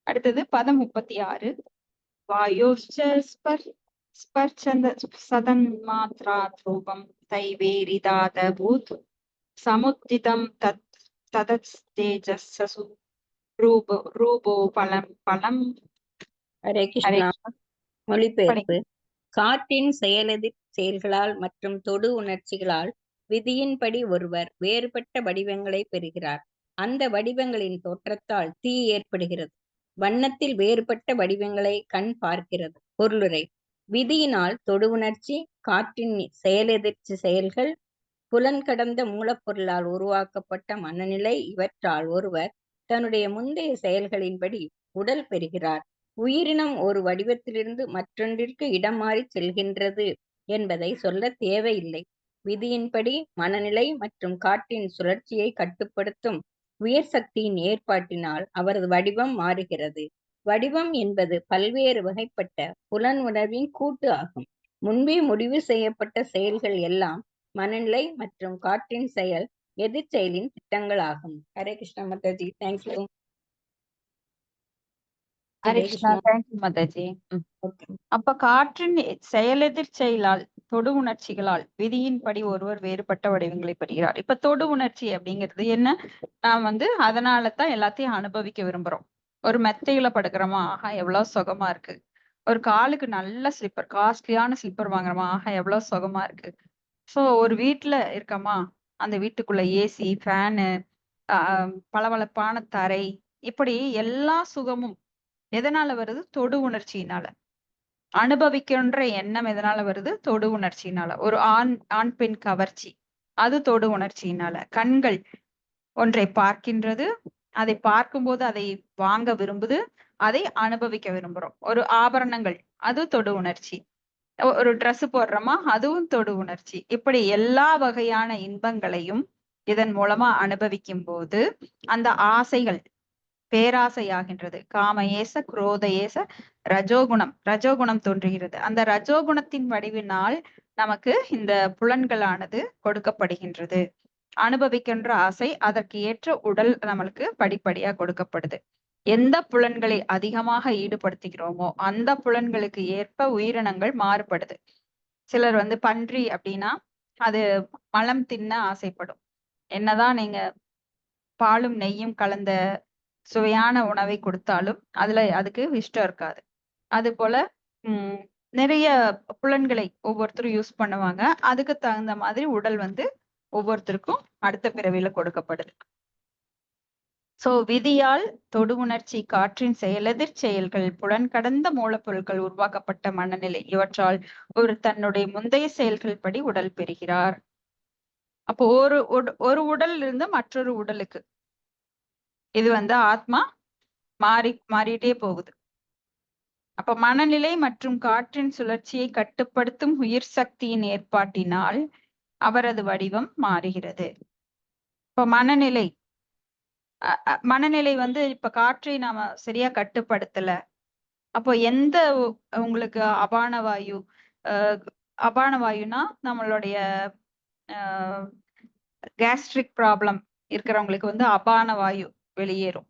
அடுத்தது பதம் 36. வாயோஷ்ச ஸ்பர்ச்சந்த சதன் மாத்ரா ரூபம் தைவேரிதாத பூத் சமுத்திதம் ததஸ்தேஜஸ்ஸு ரூபோ பலம். ஹரே கிருஷ்ணா. மொழிபெயர்ப்பு. காற்றின் செயலெதிர் செயல்களால் மற்றும் தொடு உணர்ச்சிகளால் விதியின்படி ஒருவர் வேறுபட்ட வடிவங்களை பெறுகிறார். அந்த வடிவங்களின் தோற்றத்தால் தீ ஏற்படுகிறது. வண்ணத்தில் வேறுபட்ட வடிவங்களை கண் பார்க்கிறது. பொருளுரை. விதியினால் தொடு உணர்ச்சி, காற்றின் செயலெதிர்ச்சி செயல்கள், புலன் கடந்த மூலப்பொருளால் உருவாக்கப்பட்ட மனநிலை, இவற்றால் ஒருவர் தன்னுடைய முந்தைய செயல்களின்படி உடல் பெறுகிறார். உயிரினம் ஒரு வடிவத்திலிருந்து மற்றொன்றிற்கு இடம் மாறி செல்கின்றது என்பதை சொல்ல தேவையில்லை. விதியின்படி மனநிலை மற்றும் காற்றின் சுழற்சியை கட்டுப்படுத்தும் உயர் சக்தியின் ஏற்பாட்டினால் அவரது வடிவம் மாறுகிறது. வடிவம் என்பது பல்வேறு வகைப்பட்ட புலன் உணர்வின் கூட்டு ஆகும். முன்பே முடிவு செய்யப்பட்ட செயல்கள் எல்லாம் மனநிலை மற்றும் காற்றின் செயல் எதிர் செயலின் திட்டங்கள் ஆகும். ஹரே கிருஷ்ணா மாதாஜி. தேங்க்யூ. ஹரே கிருஷ்ணா. தேங்க்யூ மாதாஜி. அப்ப காற்றின் செயலெதிர் செயலால் தொடு உணர்ச்சிகளால் விதியின்படி ஒருவர் வேறுபட்ட வடிவங்களை பெறுகிறார். இப்ப தொடு உணர்ச்சி அப்படிங்கிறது என்ன? நாம் வந்து அதனாலதான் எல்லாத்தையும் அனுபவிக்க விரும்புறோம். ஒரு மெத்தையில படுக்கிறோமா, ஆஹா எவ்வளவு சுகமா இருக்கு. ஒரு காலுக்கு நல்ல ஸ்லிப்பர், காஸ்ட்லியான ஸ்லிப்பர் வாங்குறோமா, ஆஹா எவ்வளவு சுகமா இருக்கு. சோ ஒரு வீட்டுல இருக்கமா, அந்த வீட்டுக்குள்ள ஏசி, ஃபேனு, பளபளப்பான தரை, இப்படி எல்லா சுகமும் எதனால வருது? தொடு உணர்ச்சியினால. அனுபவிக்கின்ற எண்ணம் எதனால வருது? தொடு உணர்ச்சியினால. ஒரு ஆண் பெண் கவர்ச்சி, அது தொடு உணர்ச்சியினால. கண்கள் ஒன்றை பார்க்கின்றது, அதை பார்க்கும்போது அதை வாங்க விரும்புது, அதை அனுபவிக்க விரும்புறோம். ஒரு ஆபரணங்கள், அது தொடு உணர்ச்சி. ஒரு ட்ரெஸ் போடுறோமா, அதுவும் தொடு உணர்ச்சி. இப்படி எல்லா வகையான இன்பங்களையும் இதன் மூலமா அனுபவிக்கும் போது அந்த ஆசைகள் பேராசையாகின்றது. காம குரோத ரஜோகுணம் தோன்றுகிறது. அந்த ரஜோகுணத்தின் வடிவினால் நமக்கு இந்த புலன்களானது கொடுக்கப்படுகின்றது. அனுபவிக்கின்ற ஆசை, அதற்கு ஏற்ற உடல் நம்மளுக்கு படிப்படியா கொடுக்கப்படுது. எந்த புலன்களை அதிகமாக ஈடுபடுத்துகிறோமோ அந்த புலன்களுக்கு ஏற்ப உயிரினங்கள் மாறுபடுது. சிலர் வந்து பன்றி அப்படின்னா அது மலம் தின்ன ஆசைப்படும். என்னதான் நீங்க பாலும் நெய்யும் கலந்த சுவையான உணவை கொடுத்தாலும் அதுக்கு இஷ்டம் இருக்காது. அது போல நிறைய புலன்களை ஒவ்வொருத்தரும் யூஸ் பண்ணுவாங்க. அதுக்கு தகுந்த மாதிரி உடல் வந்து ஒவ்வொருத்தருக்கும் அடுத்த பிறவியில கொடுக்கப்படுது. சோ விதியால் தொடு உணர்ச்சி, காற்றின் செயலெதிர் செயல்கள், புலன் கடந்த மூலப்பொருட்கள், உருவாக்கப்பட்ட மனநிலை இவற்றால் ஒரு தன்னுடைய முந்தைய செயல்கள் படி உடல் பெறுகிறார். அப்போ ஒரு உடல் இருந்து மற்றொரு உடலுக்கு இது வந்து ஆத்மா மாறிட்டே போகுது. அப்ப மனநிலை மற்றும் காற்றின் சுழற்சியை கட்டுப்படுத்தும் உயிர் சக்தியின் ஏற்பாட்டினால் அவரது வடிவம் மாறுகிறது. இப்ப மனநிலை வந்து இப்ப காற்றை நாம சரியா கட்டுப்படுத்தல, அப்போ எந்த உங்களுக்கு அபானவாயுனா நம்மளுடைய கேஸ்ட்ரிக் ப்ராப்ளம் இருக்கிறவங்களுக்கு வந்து அபானவாயு வெளியேறும்.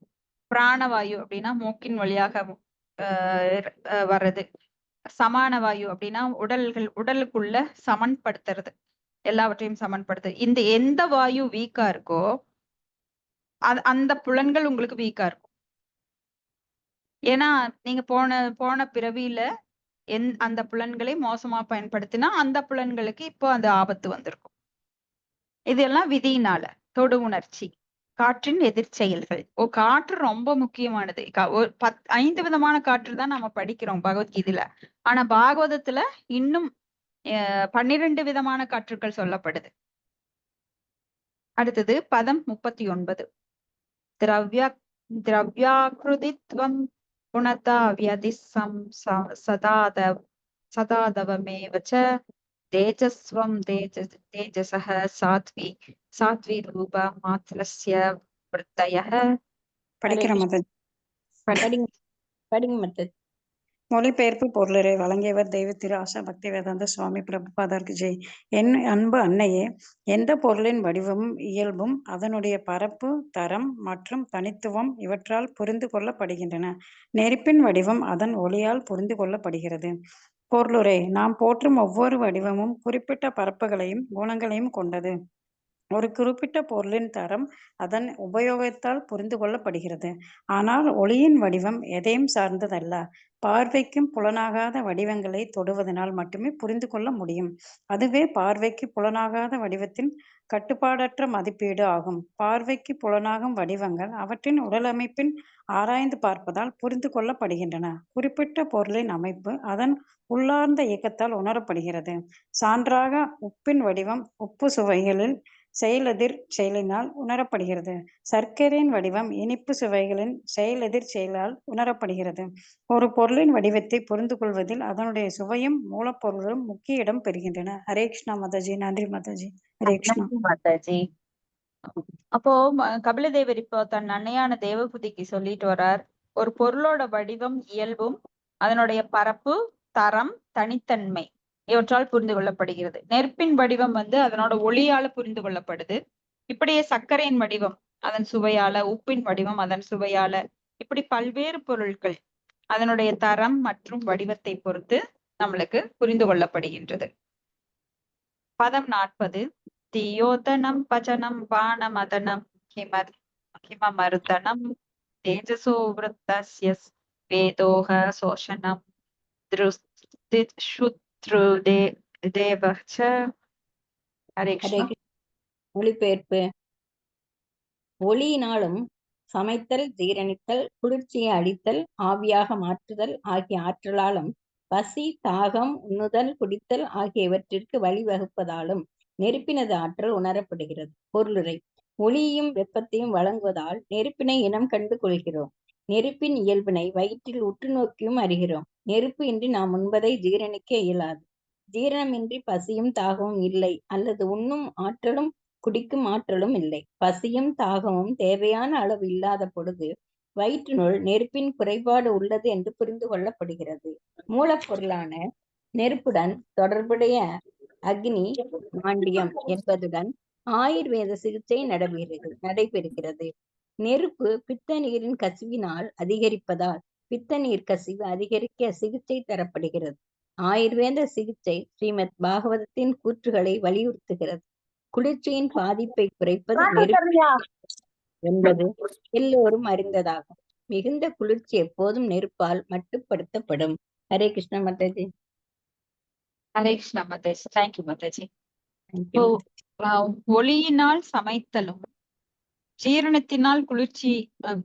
பிராணவாயு அப்படின்னா மூக்கின் வழியாக வர்றது. சமான வாயு அப்படின்னா உடலுக்குள்ள சமன்படுத்துறது, எல்லாவற்றையும் சமன்படுத்துறது. இந்த எந்த வாயு வீக்கா இருக்கோ அந்த புலன்கள் உங்களுக்கு வீக்கா இருக்கும். ஏன்னா நீங்க போன பிறவியில அந்த புலன்களை மோசமா பயன்படுத்தினா அந்த புலன்களுக்கு இப்போ அந்த ஆபத்து வந்திருக்கும். இதெல்லாம் விதியினால. தொடு உணர்ச்சி, காற்றின் எதிர்ச்செயல்கள். காற்று ரொம்ப முக்கியமானது. 5 விதமான காற்று தான் நம்ம படிக்கிறோம் பகவத்கீதையில. ஆனா பாகவதத்துல இன்னும் 12 விதமான காற்றுக்கள் சொல்லப்படுது. அடுத்தது பதம் 39. திரவ்யாக்ருதித்வம் புனதா வியதிஸ்ஸம் சதாதவமேவச்ச தேஜஸ்வம் தேஜசஹ சாத்வி ரூப மாத்ரஸ்ய விருத்தயः. படிக்கிற மதன் படிங்க மத்தது. மொழிபெயர்ப்பு பொருளுரை வழங்கியவர் தெய்வ திரு ஆசா பக்தி வேதாந்த சுவாமி பிரபுபாதருக்கு ஜெய். என் அன்பு அன்னையே, எந்த பொருளின் வடிவமும் இயல்பும் அதனுடைய பரப்பு, தரம் மற்றும் தனித்துவம் இவற்றால் புரிந்து கொள்ளப்படுகின்றன. நெருப்பின் வடிவம் அதன் ஒளியால் புரிந்து கொள்ளப்படுகிறது. பொருளுரை: நாம் போற்றும் ஒவ்வொரு வடிவமும் குறிப்பிட்ட பரப்புகளையும் குணங்களையும் கொண்டது. ஒரு குறிப்பிட்ட பொருளின் தரம் அதன் உபயோகத்தால் புரிந்து கொள்ளப்படுகிறது. ஆனால் ஒளியின் வடிவம் எதையும் சார்ந்ததல்ல. பார்வைக்கும் புலனாகாத வடிவங்களை தொடுவதனால் மட்டுமே புரிந்து கொள்ள முடியும். அதுவே பார்வைக்கு புலனாகாத வடிவத்தின் கட்டுப்பாடற்ற மதிப்பீடு ஆகும். பார்வைக்கு புலனாகும் வடிவங்கள் அவற்றின் உடலமைப்பின் ஆராய்ந்து பார்ப்பதால் புரிந்து கொள்ளப்படுகின்றன. குறிப்பிட்ட பொருளின் அமைப்பு அதன் உள்ளார்ந்த இயக்கத்தால் உணரப்படுகிறது. சான்றாக உப்பின் வடிவம் உப்பு சுவைகளில் செயலெதிர் செயலினால் உணரப்படுகிறது. சர்க்கரையின் வடிவம் இனிப்பு சுவைகளின் செயலெதிர் செயலால் உணரப்படுகிறது. ஒரு பொருளின் வடிவத்தை புரிந்து கொள்வதில் அதனுடைய சுவையும் மூலப்பொருளும் முக்கிய இடம் பெறுகின்றன. ஹரே கிருஷ்ணா மாதாஜி. நன்றி மாதாஜி. ஹரே கிருஷ்ணா மாதாஜி. அப்போ கபிலதேவர் இப்போ தன் அன்னையான தேவபுதிக்கு சொல்லிட்டு வர்றார், ஒரு பொருளோட வடிவம், இயல்பும் அதனுடைய பரப்பு, தரம், தனித்தன்மை இவற்றால் புரிந்து கொள்ளப்படுகிறது. நெருப்பின் வடிவம் வந்து அதனோட ஒளியால புரிந்து கொள்ளப்படுது. இப்படியே சர்க்கரையின் வடிவம் அதன் சுவையால, உப்பின் வடிவம் அதன் சுவையால, இப்படி பல்வேறு பொருட்கள் அதனுடைய தரம் மற்றும் வடிவத்தை பொறுத்து நம்மளுக்கு புரிந்து கொள்ளப்படுகின்றது. பதம் 40. தியோதனம் பஜனம் பானமதனம் ஹிமமர்தனம் தேஜசோ விருத்தஸ்ய வேதோஹ சோஷனம் தேவச்ச. ஹரே கிருஷ்ணா. மொழிபெயர்ப்பு. ஒளியினாலும் சமைத்தல், ஜீரணித்தல், குளிர்ச்சியை அளித்தல், ஆவியாக மாற்றுதல் ஆகிய ஆற்றலாலும், பசி, தாகம், உண்ணுதல், குடித்தல் ஆகியவற்றிற்கு வழிவகுப்பதாலும் நெருப்பினது ஆற்றல் உணரப்படுகிறது. பொருளுரை: ஒளியையும் வெப்பத்தையும் வழங்குவதால் நெருப்பினை இனம் கண்டு கொள்கிறோம். நெருப்பின் இயல்பினை வயிற்றில் உற்று நோக்கியும் அறிகிறோம். நெருப்பு இன்றி நாம் உண்பதை ஜீரணிக்க இயலாது. ஜீரணமின்றி பசியும் தாகமும் இல்லை, அல்லது உண்ணும் ஆற்றலும் குடிக்கும் ஆற்றலும் இல்லை. பசியும் தாகமும் தேவையான அளவு இல்லாத பொழுது வயிற்றினுள் நெருப்பின் குறைபாடு உள்ளது என்று புரிந்து கொள்ளப்படுகிறது. மூலப்பொருளான நெருப்புடன் தொடர்புடைய அக்னி மாண்டியம் என்பதுடன் ஆயுர்வேத சிகிச்சை நடைபெறுகிறது. நெருப்பு பித்த நீரின் கசிவினால் அதிகரிப்பதால் பித்த நீர் கசிவு அதிகரிக்க சிகிச்சை தரப்படுகிறது. ஆயுர்வேத சிகிச்சை ஸ்ரீமத் பாகவதத்தின் கூற்றுகளை வலியுறுத்துகிறது. குளிர்ச்சியின் பாதிப்பை குறைப்பது என்பது எல்லோரும் அறிந்ததாகும். மிகுந்த குளிர்ச்சி எப்போதும் நெருப்பால் மட்டுப்படுத்தப்படும். ஹரே கிருஷ்ண மாதாஜி. ஹரே கிருஷ்ணா மாதாஜி. தேங்க்யூ மாதாஜி. Thank இப்போ you. ஒளியினால் சமைத்தலும் ஜீரணத்தினால்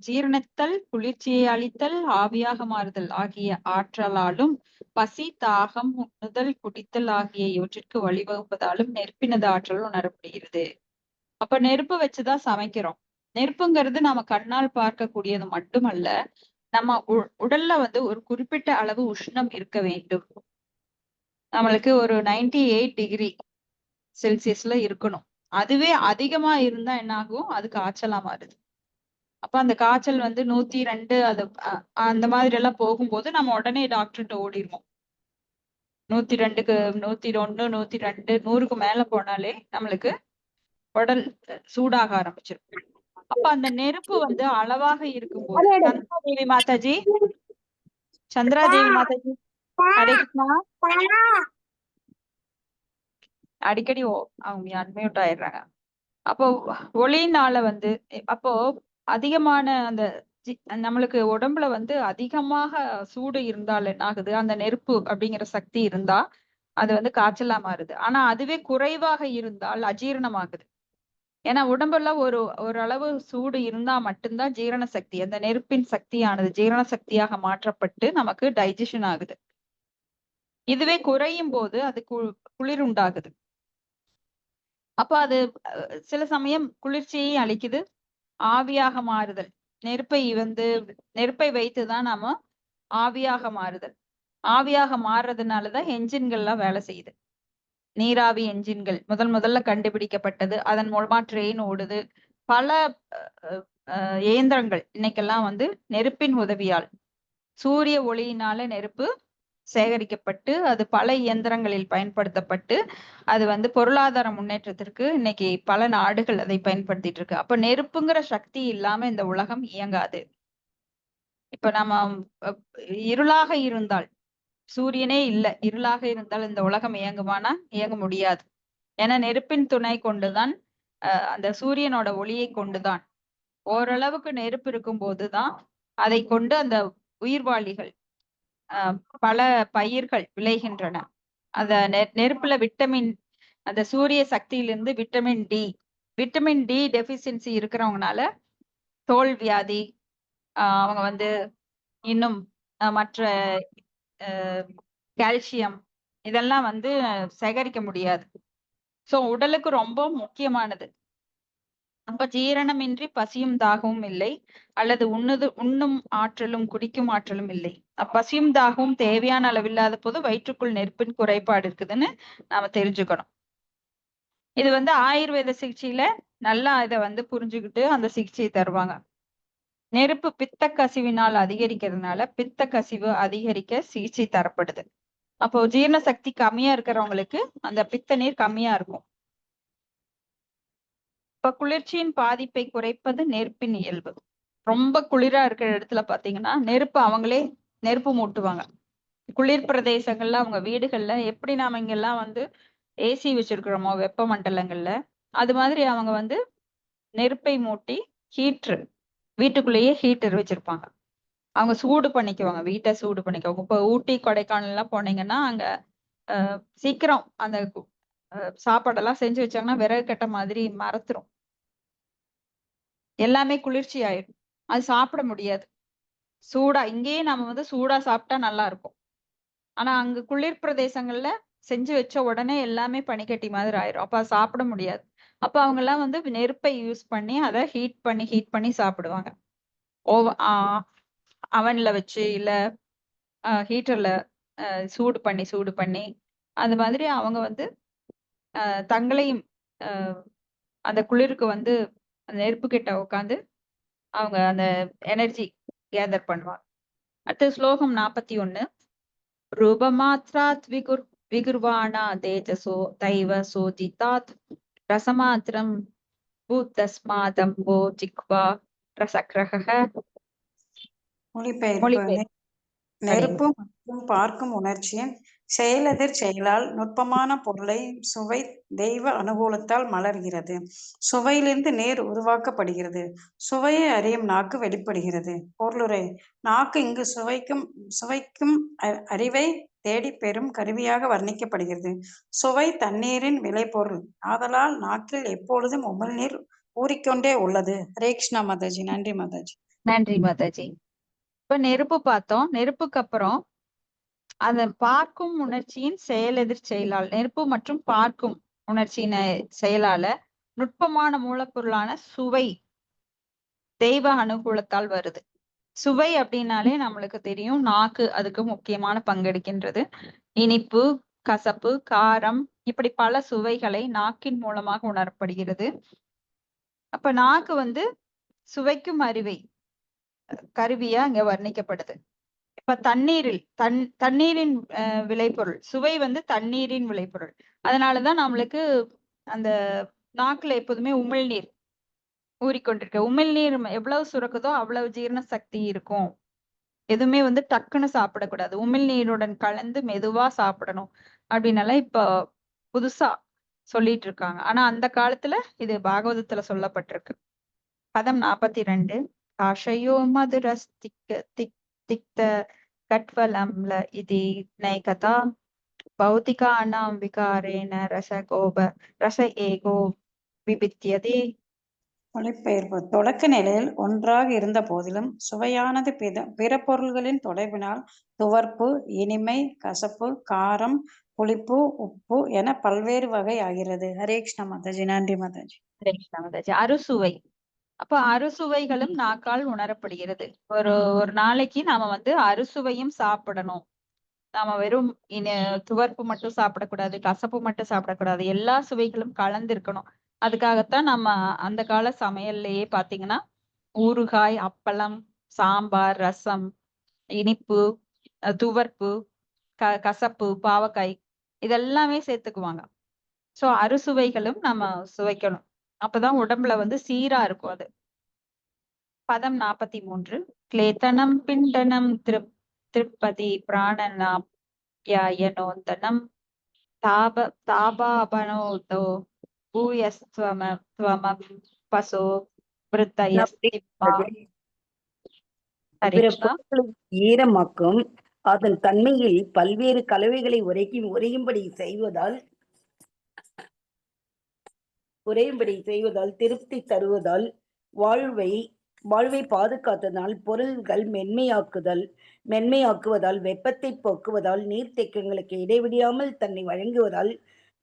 ஜீரணத்தல், குளிர்ச்சியை அளித்தல், ஆவியாக மாறுதல் ஆகிய ஆற்றலாலும் பசி, தாகம், உண்ணுதல், குடித்தல் ஆகிய இவற்றிற்கு வழிவகுப்பதாலும் நெருப்பினது ஆற்றல் உணரப்படுகிறது. அப்ப நெருப்பு வச்சுதான் சமைக்கிறோம். நெருப்புங்கிறது நம்ம கண்ணால் பார்க்கக்கூடியது மட்டுமல்ல, நம்ம உடல்ல வந்து ஒரு குறிப்பிட்ட அளவு உஷ்ணம் இருக்க வேண்டும். நம்மளுக்கு ஒரு 98 டிகிரி செல்சியஸ்ல இருக்கணும். அதுவே அதிகமா இருந்தா என்ன ஆகும்? அது காய்ச்சலா மாறுது. அப்ப அந்த காய்ச்சல் வந்து 102 அது அந்த மாதிரி எல்லாம் போகும்போது நம்ம உடனே டாக்டர்கிட்ட ஓடிடுவோம். 102க்கு 101, 102, 100க்கு மேல போனாலே நம்மளுக்கு உடல் சூடாக ஆரம்பிச்சிடும். அப்ப அந்த நெருப்பு வந்து அளவாக இருக்கும்போது, சந்திராதேவி மாதாஜி, சந்திராதேவி மாதாஜி, ஹரே கிருஷ்ணா. அடிக்கடி அவங்க அன்மியூட் ஆயிடுறாங்க. அப்போ ஒளினால வந்து அப்போ அதிகமான அந்த நம்மளுக்கு உடம்புல வந்து அதிகமாக சூடு இருந்தால் என்ன ஆகுது? அந்த நெருப்பு அப்படிங்கிற சக்தி இருந்தா அது வந்து காய்ச்சலா மாறுது. ஆனா அதுவே குறைவாக இருந்தால் அஜீரணமாகுது. ஏன்னா உடம்புல ஒரு அளவு சூடு இருந்தா மட்டும்தான் ஜீரண சக்தி, அந்த நெருப்பின் சக்தியானது ஜீரண சக்தியாக மாற்றப்பட்டு நமக்கு டைஜஷன் ஆகுது. இதுவே குறையும் போது அது குளிர் உண்டாகுது. அப்ப அது சில சமயம் எளிச்சியை அளிக்குது. ஆவியாக மாறுதல், நெருப்பை வைத்துதான் நாம ஆவியாக மாறுதல். ஆவியாக மாறுறதுனாலதான் என்ஜின்கள்லாம் வேலை செய்யுது. நீராவி என்ஜின்கள் முதல்ல கண்டுபிடிக்கப்பட்டது. அதன் மூலமா ட்ரெயின் ஓடுது. பல இயந்திரங்கள் இன்னைக்கெல்லாம் வந்து நெருப்பின் உதவியால், சூரிய ஒளியினால நெருப்பு சேகரிக்கப்பட்டு அது பல இயந்திரங்களில் பயன்படுத்தப்பட்டு அது வந்து பொருளாதார முன்னேற்றத்திற்கு இன்னைக்கு பல நாடுகள் அதை பயன்படுத்திட்டு இருக்கு. அப்ப நெருப்புங்கிற சக்தி இல்லாம இந்த உலகம் இயங்காது. இப்ப நம்ம இருளாக இருந்தால், சூரியனே இல்ல, இருளாக இருந்தால் இந்த உலகம் இயங்குமானா? இயங்க முடியாது. ஏன்னா நெருப்பின் துணை கொண்டுதான், அந்த சூரியனோட ஒளியை கொண்டுதான், ஓரளவுக்கு நெருப்பு இருக்கும் போதுதான் அதை கொண்டு அந்த உயிர்வாளிகள் பல பயிர்கள் விளைகின்றன. அந்த நெருப்புல அந்த சூரிய சக்தியிலிருந்து விட்டமின் டி டெபிஷியன்சி இருக்கிறவங்கனால தோல் வியாதி, அவங்க வந்து இன்னும் மற்ற கால்சியம் இதெல்லாம் வந்து சேகரிக்க முடியாது. சோ உடலுக்கு ரொம்ப முக்கியமானது. அப்ப ஜீரணமின்றி பசியும் தாகமும் இல்லை, அல்லது உண்ணும் ஆற்றலும் குடிக்கும் ஆற்றலும் இல்லை. பசியும் தாகமும் தேவையான அளவில்லாத போது வயிற்றுக்குள் நெருப்பின் குறைபாடு இருக்குதுன்னு நாம தெரிஞ்சுக்கணும். இது வந்து ஆயுர்வேத சிகிச்சையில நல்லா இதை வந்து புரிஞ்சுக்கிட்டு அந்த சிகிச்சையை தருவாங்க. நெருப்பு பித்த கசிவினால் அதிகரிக்கிறதுனால பித்த கசிவு அதிகரிக்க சிகிச்சை தரப்படுது. அப்போ ஜீரண சக்தி கம்மியா இருக்கிறவங்களுக்கு அந்த பித்த நீர் கம்மியா இருக்கும். இப்ப குளிர்ச்சியின் பாதிப்பை குறைப்பது நெருப்பின் இயல்பு. ரொம்ப குளிரா இருக்கிற இடத்துல பாத்தீங்கன்னா அவங்களே நெருப்பு மூட்டுவாங்க. குளிர் பிரதேசங்கள்ல அவங்க வீடுகள்ல எப்படி நாம இங்கெல்லாம் வந்து ஏசி வச்சிருக்கிறோமோ வெப்ப மண்டலங்கள்ல, அது மாதிரி அவங்க வந்து நெருப்பை மூட்டி வீட்டுக்குள்ளேயே ஹீட்டர் வச்சிருப்பாங்க. அவங்க சூடு பண்ணிக்குவாங்க, வீட்டை சூடு பண்ணிக்குவாங்க. இப்ப ஊட்டி கொடைக்கானல் எல்லாம் போனீங்கன்னா அங்க சீக்கிரம் அந்த சாப்பாடெல்லாம் செஞ்சு வச்சாங்கன்னா விறகு கட்ட மாதிரி மரத்துரும், எல்லாமே குளிர்ச்சி ஆயிடும். அது சாப்பிட முடியாது சூடா. இங்கேயே நம்ம வந்து சூடா சாப்பிட்டா நல்லா இருக்கும். ஆனா அங்க குளிர் பிரதேசங்கள்ல செஞ்சு வச்ச உடனே எல்லாமே பனிக்கட்டி மாதிரி ஆயிரும். அப்ப சாப்பிட முடியாது. அப்ப அவங்க எல்லாம் வந்து நெருப்பை யூஸ் பண்ணி அதை ஹீட் பண்ணி சாப்பிடுவாங்க. அவன்ல வச்சு இல்ல ஹீட்டர்ல சூடு பண்ணி அது மாதிரி அவங்க வந்து தங்களையும் அந்த குளிருக்கு வந்து நெருப்பு கிட்ட உட்காந்து அவங்க அந்த எனர்ஜி கேதர் பண்ணுவாங்க. அடுத்து ஸ்லோகம் 41. ரூபமாத்ராத் விகுர்வாணா தேஜசோ தைவ சோதிதாத் ரசமாத்திரம் பூத்தஸ்மாதம்போ ஜிக்வா ரசக்ரஹ. மொழிபெயர்ப்பு. நெருப்பு மற்றும் பார்க்கும் உணர்ச்சியின் செயலெதிர் செயலால் நுட்பமான பொருளை சுவை தெய்வ அனுகூலத்தால் மலர்கிறது. சுவையிலிருந்து நேர் உருவாக்கப்படுகிறது. சுவையை அறியும் நாக்கு வெளிப்படுகிறது. பொருளுரை நாக்கு இங்கு சுவைக்கும் அறிவை தேடிப் பெறும் கருவியாக வர்ணிக்கப்படுகிறது. சுவை தண்ணீரின் விளைபொருள் ஆதலால் நாக்கில் எப்பொழுதும் உமிழ்நீர் ஊறிக்கொண்டே உள்ளது. ஹரே கிருஷ்ணா மாதாஜி. நன்றி மாதாஜி. நன்றி மாதாஜி. இப்ப நெருப்பு பார்த்தோம். நெருப்புக்கு அப்புறம் அந்த பார்க்கும் உணர்ச்சியின் செயலெதிர் செயலால், நெருப்பு மற்றும் பார்க்கும் உணர்ச்சியின் செயலால நுட்பமான மூலப்பொருளான சுவை தெய்வ அனுகூலத்தால் வருது. சுவை அப்படின்னாலே நம்மளுக்கு தெரியும், நாக்கு அதுக்கு முக்கியமான பங்கெடுக்கின்றது. இனிப்பு, கசப்பு, காரம் இப்படி பல சுவைகளை நாக்கின் மூலமாக உணரப்படுகிறது. அப்ப நாக்கு வந்து சுவைக்கும் அறிவை கருவியா இங்க வர்ணிக்கப்படுது. இப்ப தண்ணீரின் விளைபொருள், சுவை வந்து தண்ணீரின் விளைபொருள். அதனாலதான் நம்மளுக்கு அந்த நாக்குல எப்போதுமே உமிழ்நீர் ஊறிக்கொண்டிருக்கு. உமிழ்நீர் எவ்வளவு சுரக்குதோ அவ்வளவு ஜீரண சக்தி இருக்கும். எதுவுமே வந்து டக்குன்னு சாப்பிடக்கூடாது, உமிழ்நீருடன் கலந்து மெதுவா சாப்பிடணும் அப்படின்னால இப்ப புதுசா சொல்லிட்டு இருக்காங்க. ஆனா அந்த காலத்துல இது பாகவதத்துல சொல்லப்பட்டிருக்கு. பதம் 42. காஷயோ மதுரஸ்திக்த கட்வலம்ல இதி நைகதா பௌதிகானாம் விகாரேன ரச ஏகோ விபித்யதே. மொழிபெயர்ப்பு தொடக்க நிலையில் ஒன்றாக இருந்த போதிலும் சுவையானது பிற பொருள்களின் தொடர்பினால் துவர்ப்பு, இனிமை, கசப்பு, காரம், புளிப்பு, உப்பு என பல்வேறு வகை ஆகிறது. ஹரே கிருஷ்ணா மாதாஜி. நன்றி மாதாஜி. ஹரே கிருஷ்ணா மாதாஜி. அறுசுவை. அப்ப அறுசுவைகளும் நாக்கால் உணரப்படுகிறது. ஒரு நாளைக்கு நாம வந்து அறுசுவையும் சாப்பிடணும். நாம வெறும் துவர்ப்பு மட்டும் சாப்பிடக்கூடாது, கசப்பு மட்டும் சாப்பிடக்கூடாது, எல்லா சுவைகளும் கலந்து இருக்கணும். அதுக்காகத்தான் நம்ம அந்த கால சமையல்லையே பாத்தீங்கன்னா ஊறுகாய், அப்பளம், சாம்பார், ரசம், இனிப்பு, துவர்ப்பு, கசப்பு, பாவக்காய் இதெல்லாமே சேர்த்துக்குவாங்க. சோ அறுசுவைகளும் நம்ம சுவைக்கணும். அப்பதான் உடம்புல வந்து சீரா இருக்கும் அது. பதம் 43. கிளேத்தனம் பிண்டனம் திருப்பதி பிராணனாம் யாயனோந்தனம் தாபாபனோதோ பூயஸ்வமம் பசோ விருத்தயஸ்திப்பா. ஹரே பிற கிருஷ்ணா. பொருட்களை ஈரமாக்கும் அதன் தன்மையில் பல்வேறு கலவைகளை உறையும்படி செய்வதால் திருப்தி தருவதால் வாழ்வை பாதுகாத்ததால் பொருள்கள் மென்மையாக்குவதால் வெப்பத்தை போக்குவதால் நீர்த்தேக்கங்களுக்கு இடைவிடாமல் தன்னை வழங்குவதால்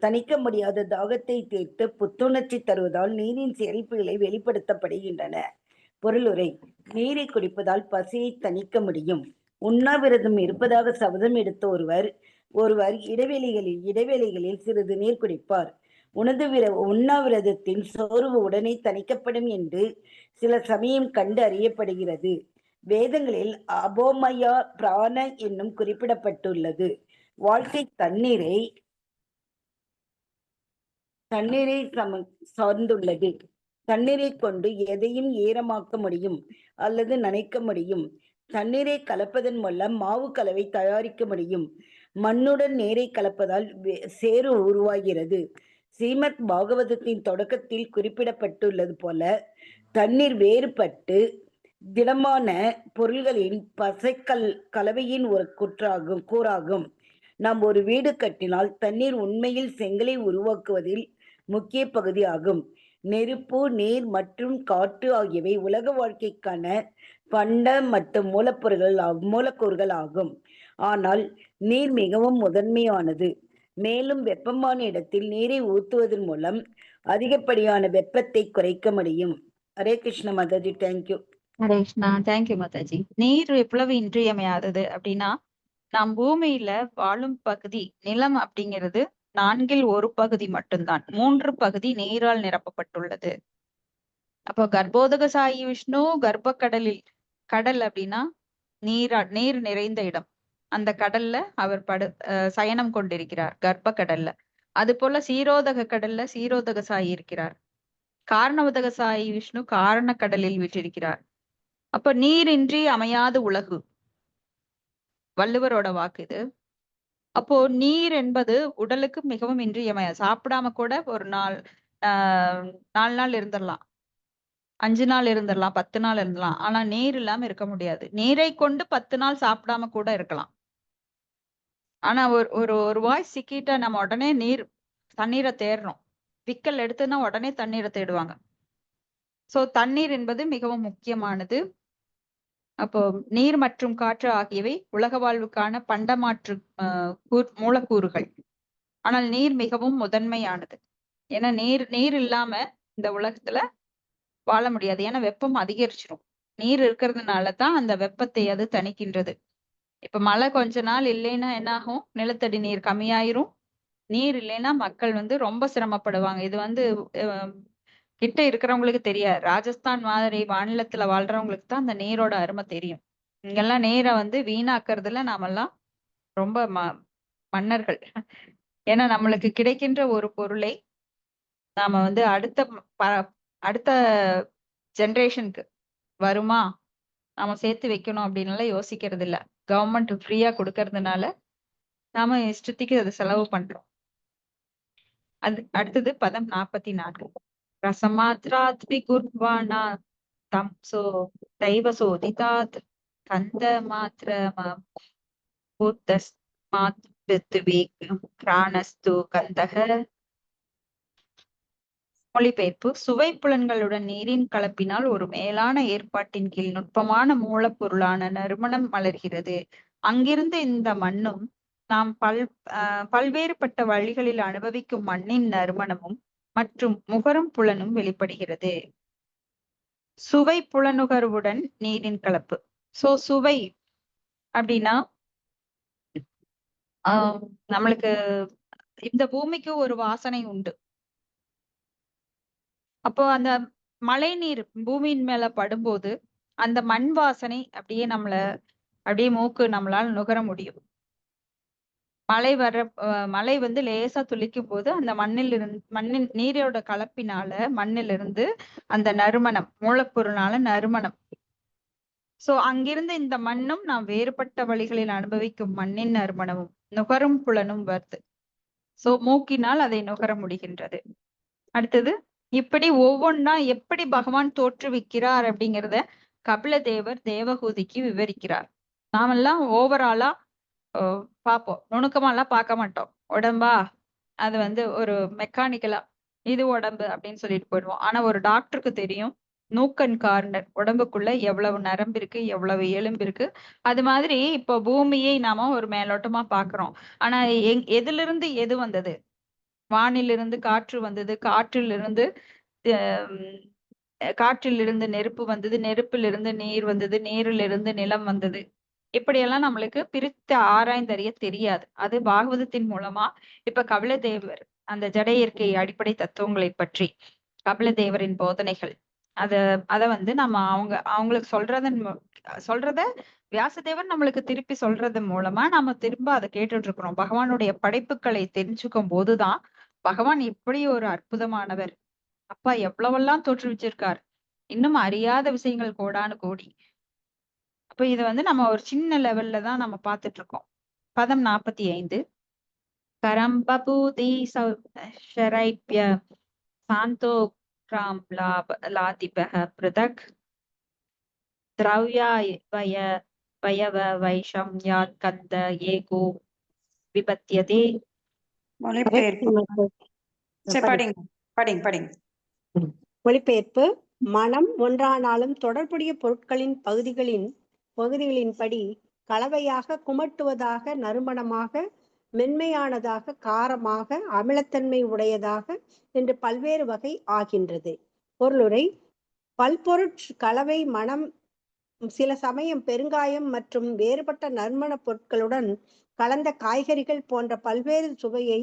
தணிக்க முடியாத தாகத்தை தீர்த்து புத்துணர்ச்சி தருவதால் நீரின் சிறப்புகளை வெளிப்படுத்தப்படுகின்றன. பொருளுரை நீரை குடிப்பதால் பசியை தணிக்க முடியும். உண்ணாவிரதம் இருப்பதாக சபதம் எடுத்த ஒருவர் இடைவேளைகளில் சிறிது நீர் குடிப்பார். உண்ணாவிரதத்தின் சோர்வு உடனே தணிக்கப்படும் என்று சில சமயம் கண்டு அறியப்படுகிறது. வேதங்களில் அபோமயா பிராண என்னும் குறிப்பிடப்பட்டுள்ளது. வாழ்க்கை தண்ணீரை சார்ந்துள்ளது. தண்ணீரை கொண்டு எதையும் ஈரமாக்க முடியும் அல்லது நனைக்க முடியும். தண்ணீரை கலப்பதன் மூலம் மாவு கலவை தயாரிக்க முடியும். மண்ணுடன் நீரை கலப்பதால் சேறு உருவாகிறது. ஸ்ரீமத் பாகவதத்தின் தொடக்கத்தில் குறிப்பிடப்பட்டுள்ளது போல தண்ணீர் வேறுபட்டு திடமான பொருள்களின் பசைக்கல் கலவையின் ஒரு கூறாகும். நாம் ஒரு வீடு கட்டினால் தண்ணீர் உண்மையில் செங்கலை உருவாக்குவதில் முக்கிய பகுதியாகும். நெருப்பு, நீர் மற்றும் காற்று ஆகியவை உலக வாழ்க்கைக்கான பண்ட மற்றும் மூலக்கூறுகள் ஆகும். ஆனால் நீர் மிகவும் முதன்மையானது. மேலும் வெப்பமான இடத்தில் நீரை ஊற்றுவதன் மூலம் அதிகப்படியான வெப்பத்தை குறைக்க முடியும். ஹரே கிருஷ்ண மாதாஜி. தேங்க்யூ. ஹரே கிருஷ்ணா. தேங்க்யூ மாதாஜி. நீர் எவ்வளவு இன்றியமையாதது அப்படின்னா, நாம் பூமியில வாழும் பகுதி நிலம் அப்படிங்கிறது 1/4 பகுதி மட்டும்தான். 3 பகுதி நீரால் நிரப்பப்பட்டுள்ளது. அப்போ கர்ப்போதக சாயி விஷ்ணு கடல் அப்படின்னா நீர் நிறைந்த இடம். அந்த கடல்ல அவர் சயனம் கொண்டிருக்கிறார், கர்ப்ப கடல்ல. அது போல சீரோதக கடல்ல சீரோதக சாயி இருக்கிறார். காரணோதக சாயி விஷ்ணு காரண கடலில் விட்டிருக்கிறார். அப்ப நீரின்றி அமையாத உலகு, வள்ளுவரோட வாக்கு இது. அப்போ நீர் என்பது உடலுக்கு மிகவும் இன்றியமைய. சாப்பிடாம கூட ஒரு 4 நாள் இருந்துடலாம், 5 நாள் இருந்துடலாம், 10 நாள் இருந்துடலாம். ஆனா நீர் இல்லாம இருக்க முடியாது. நீரை கொண்டு 10 நாள் சாப்பிடாம கூட இருக்கலாம். ஆனா ஒரு வாய் சிக்கிட்டா நம்ம உடனே தண்ணீரை தேடுறோம். விக்கல் எடுத்துன்னா உடனே தண்ணீரை தேடுவாங்க. சோ தண்ணீர் என்பது மிகவும் முக்கியமானது. அப்போ நீர் மற்றும் காற்று ஆகியவை உலக வாழ்வுக்கான பண்டமாற்று மூலக்கூறுகள். ஆனால் நீர் மிகவும் முதன்மையானது. ஏன்னா நீர் இல்லாம இந்த உலகத்துல வாழ முடியாது. ஏன்னா வெப்பம் அதிகரிச்சிடும். நீர் இருக்கிறதுனால தான் அந்த வெப்பத்தை அது தணிக்கின்றது. இப்ப மழை கொஞ்ச நாள் இல்லைன்னா என்ன ஆகும்? நிலத்தடி நீர் கம்மியாயிரும். நீர் இல்லைன்னா மக்கள் ரொம்ப சிரமப்படுவாங்க. இது கிட்ட இருக்கிறவங்களுக்கு தெரியாது. ராஜஸ்தான் மாதிரி மாநிலத்துல வாழ்றவங்களுக்கு தான் அந்த நீரோட அருமை தெரியும். இங்கெல்லாம் நீரை வீணாக்குறதுல நாமெல்லாம் ரொம்ப மன்னர்கள். ஏன்னா நம்மளுக்கு கிடைக்கின்ற ஒரு பொருளை நாம அடுத்த ஜெனரேஷனுக்கு வருமா நாம சேர்த்து வைக்கணும் அப்படின்னு யோசிக்கிறது இல்ல. கவர்மெண்ட் ஃப்ரீயா கொடுக்கறதுனால நாம இஷ்டத்துக்கு அதை செலவு பண்றோம். அடுத்தது பதம் 44. ரசமாத்ராத் விகுர்வாணா தம்சோ தைவ சோதிதாத் கந்த மாத்ர கிராணஸ்து கந்தக. மொழிபெயர்ப்பு: சுவை புலன்களுடன் நீரின் கலப்பினால் ஒரு மேலான ஏற்பாட்டின் கீழ் நுட்பமான மூலப்பொருளான நறுமணம் மலர்கிறது. அங்கிருந்து இந்த மண்ணும் நாம் பல்வேறுபட்ட வழிகளில் அனுபவிக்கும் மண்ணின் நறுமணமும் மற்றும் முகரும் புலனும் வெளிப்படுகிறது. சுவை புலனுகர்வுடன் நீரின் கலப்பு. சுவை அப்படின்னா நம்மளுக்கு இந்த பூமிக்கு ஒரு வாசனை உண்டு. அப்போ அந்த மழை நீர் பூமியின் மேல படும்போது அந்த மண் வாசனை அப்படியே மூக்கு நம்மளால நுகர முடியும். மழை லேசா துளிக்கும் போது அந்த மண்ணின் நீரோட கலப்பினால மண்ணிலிருந்து அந்த நறுமணம், மூலப்பொருளான நறுமணம். அங்கிருந்து இந்த மண்ணும் நாம் வேறுபட்ட வழிகளில் அனுபவிக்கும் மண்ணின் நறுமணமும் நுகரும் புலனும் வருது. மூக்கினால் அதை நுகர முடிகின்றது. அடுத்தது, இப்படி ஒவ்வொன்னா எப்படி பகவான் தோற்றுவிக்கிறார் அப்படிங்கிறத கபிலதேவர் தேவகூதிக்கு விவரிக்கிறார். நாமெல்லாம் ஓவராலா பார்ப்போம், நுணுக்கமா எல்லாம் பார்க்க மாட்டோம். உடம்பா அது ஒரு மெக்கானிக்கலா இது உடம்பு அப்படின்னு சொல்லிட்டு போயிடுவோம். ஆனா ஒரு டாக்டருக்கு தெரியும் நூக்கன் கார்னர் உடம்புக்குள்ள எவ்வளவு நரம்பு இருக்கு, எவ்வளவு எலும்பு இருக்கு. அது மாதிரி இப்போ பூமியை நாம ஒரு மேலோட்டமா பாக்குறோம். ஆனா எதிலிருந்து எது வந்தது? வானிலிருந்து காற்று வந்தது, காற்றிலிருந்து நெருப்பு வந்தது, நெருப்பிலிருந்து நீர் வந்தது, நீரிலிருந்து நிலம் வந்தது. இப்படியெல்லாம் நம்மளுக்கு பிரித்து ஆராய்ந்தறிய தெரியாது. அது பாகவதத்தின் மூலமா இப்ப கபிலதேவர் அந்த ஜட இயற்கை அடிப்படை தத்துவங்களை பற்றி கபிலதேவரின் போதனைகள் அத நம்ம அவங்களுக்கு சொல்றத வியாசதேவர் நம்மளுக்கு திருப்பி சொல்றது மூலமா நம்ம திரும்ப அதை கேட்டுட்டு இருக்கிறோம். பகவானுடைய படைப்புகளை தெரிஞ்சுக்கும் போதுதான் பகவான் இப்படி ஒரு அற்புதமானவர், அப்பா எவ்வளவெல்லாம் தோற்றுவிச்சிருக்கார், இன்னும் அறியாத விஷயங்கள் கோடானு கோடி. அப்ப இது நம்ம ஒரு சின்ன லெவல்ல தான் நம்ம பார்த்துட்டு இருக்கோம். பதம் 45. கரம்பபூதி ஷரைப்ய சாந்தோ கிராம் லாதிபக பிரதக் திரவ்யாய வயவ வைஷம் யாத் கந்த ஏகோ விபத்தியதே. மொழிபெயர்ப்பு: மனம் ஒன்றானாலும் தொடர்புடைய பொருட்களின் பகுதிகளின்படி கலவையாக, குமட்டுவதாக, நறுமணமாக, மென்மையானதாக, காரமாக, அமிலத்தன்மை உடையதாக என்று பல்வேறு வகை ஆகின்றது. பொருளுரை: பல்பொருட் கலவை மனம் சில சமயம் பெருங்காயம் மற்றும் வேறுபட்ட நறுமண பொருட்களுடன் கலந்த காய்கறிகள் போன்ற பல்வேறு சுவையை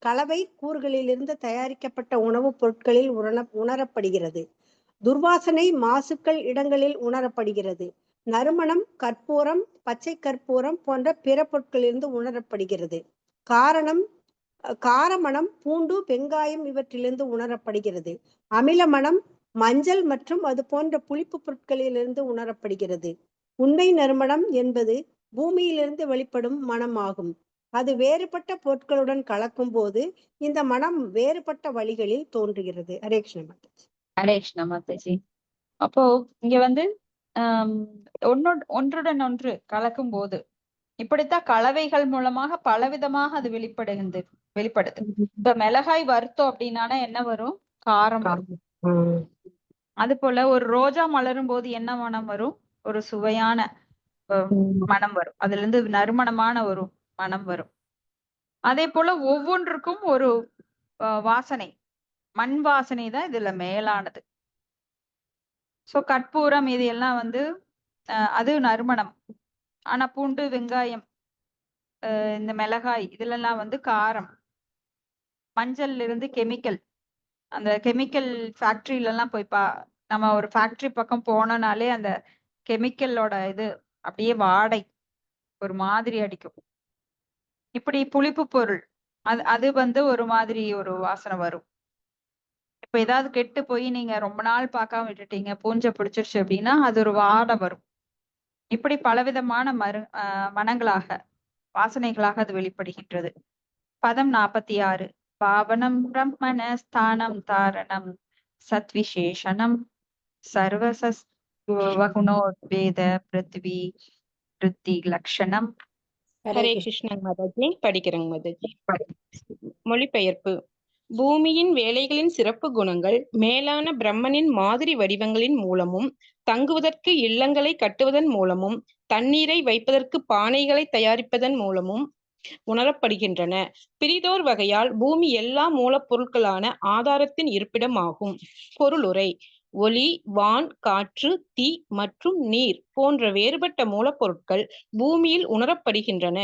கலவை கூறுகளிலிருந்து தயாரிக்கப்பட்ட உணவுப் பொருட்களில் உணரப்படுகிறது. துர்வாசனை மாசுக்கள் இடங்களில் உணரப்படுகிறது. நறுமணம் கற்பூரம், பச்சை கற்பூரம் போன்ற பிற பொருட்களிலிருந்து உணரப்படுகிறது. காரமணம் பூண்டு, வெங்காயம் இவற்றிலிருந்து உணரப்படுகிறது. அமிலமணம் மஞ்சள் மற்றும் அது போன்ற புளிப்பு பொருட்களிலிருந்து உணரப்படுகிறது. உண்மை நறுமணம் என்பது பூமியிலிருந்து வெளிப்படும் மனம் ஆகும். அது வேறுபட்ட பொருட்களுடன் கலக்கும் போது இந்த மனம் வேறுபட்ட வழிகளில் தோன்றுகிறது. ஹரே கிருஷ்ண மாதாஜி. ஹரே கிருஷ்ண மாதாஜி. அப்போ இங்க வந்து ஆஹ் ஒன்றுடன் ஒன்று கலக்கும் போது இப்படித்தான் கலவைகள் மூலமாக பலவிதமாக அது வெளிப்படுது. இப்ப மிளகாய் வறுத்தோம் அப்படின்னா என்ன வரும்? காரம் வரும். அது போல ஒரு ரோஜா மலரும் போது என்ன மனம் வரும்? ஒரு சுவையான மனம் வரும். அதுல இருந்து நறுமணமான ஒரு மனம் வரும். அதே போல ஒவ்வொன்றுக்கும் ஒரு வாசனை, மண் வாசனை தான் இதுல மேலானது. சோ கற்பூரம் இது எல்லாம் வந்து அது நறுமணம். ஆனா பூண்டு, வெங்காயம், இந்த மிளகாய் இதுல எல்லாம் வந்து காரம். மஞ்சள்ல இருந்து கெமிக்கல். அந்த கெமிக்கல் ஃபேக்டரியில எல்லாம் போய் நம்ம ஒரு ஃபேக்டரி பக்கம் போனோம்னாலே அந்த கெமிக்கலோட இது அப்படியே வாடை ஒரு மாதிரி அடிக்கும். இப்படி புளிப்பு பொருள் அது வந்து ஒரு மாதிரி ஒரு வாசனை வரும். இப்ப ஏதாவது கெட்டு போய் நீங்க ரொம்ப நாள் பார்க்காம விட்டுட்டீங்க, பூஞ்சை பிடிச்சிருச்சு அப்படின்னா அது ஒரு வாடை வரும். இப்படி பலவிதமான மனங்களாக, வாசனைகளாக அது வெளிப்படுகின்றது. பதம் 46. பாவனம் பிரம்மண ஸ்தானம் தாரணம் சத்விசேஷனம் சர்வசஸ்வகுணோத்வேத பிருத்வி விருத்தி லட்சணம். ஹரே கிருஷ்ணன் மாதாஜி. படிக்கிறேங்க மாதாஜி. மொழிபெயர்ப்பு. பூமியின் வேலைகளின் சிறப்பு குணங்கள் மேலான பிரம்மனின் மாதிரி வடிவங்களின் மூலமும், தங்குவதற்கு இல்லங்களை கட்டுவதன் மூலமும், தண்ணீரை வைப்பதற்கு பானைகளை தயாரிப்பதன் மூலமும் உணரப்படுகின்றன. பிரிதோர் வகையால் பூமி எல்லா மூலப்பொருட்களான ஆதாரத்தின் இருப்பிடம் ஆகும். பொருளுரை. ஒளி, வான், காற்று, தீ மற்றும் நீர் போன்ற வேறுபட்ட மூலப்பொருட்கள் பூமியில் உணரப்படுகின்றன.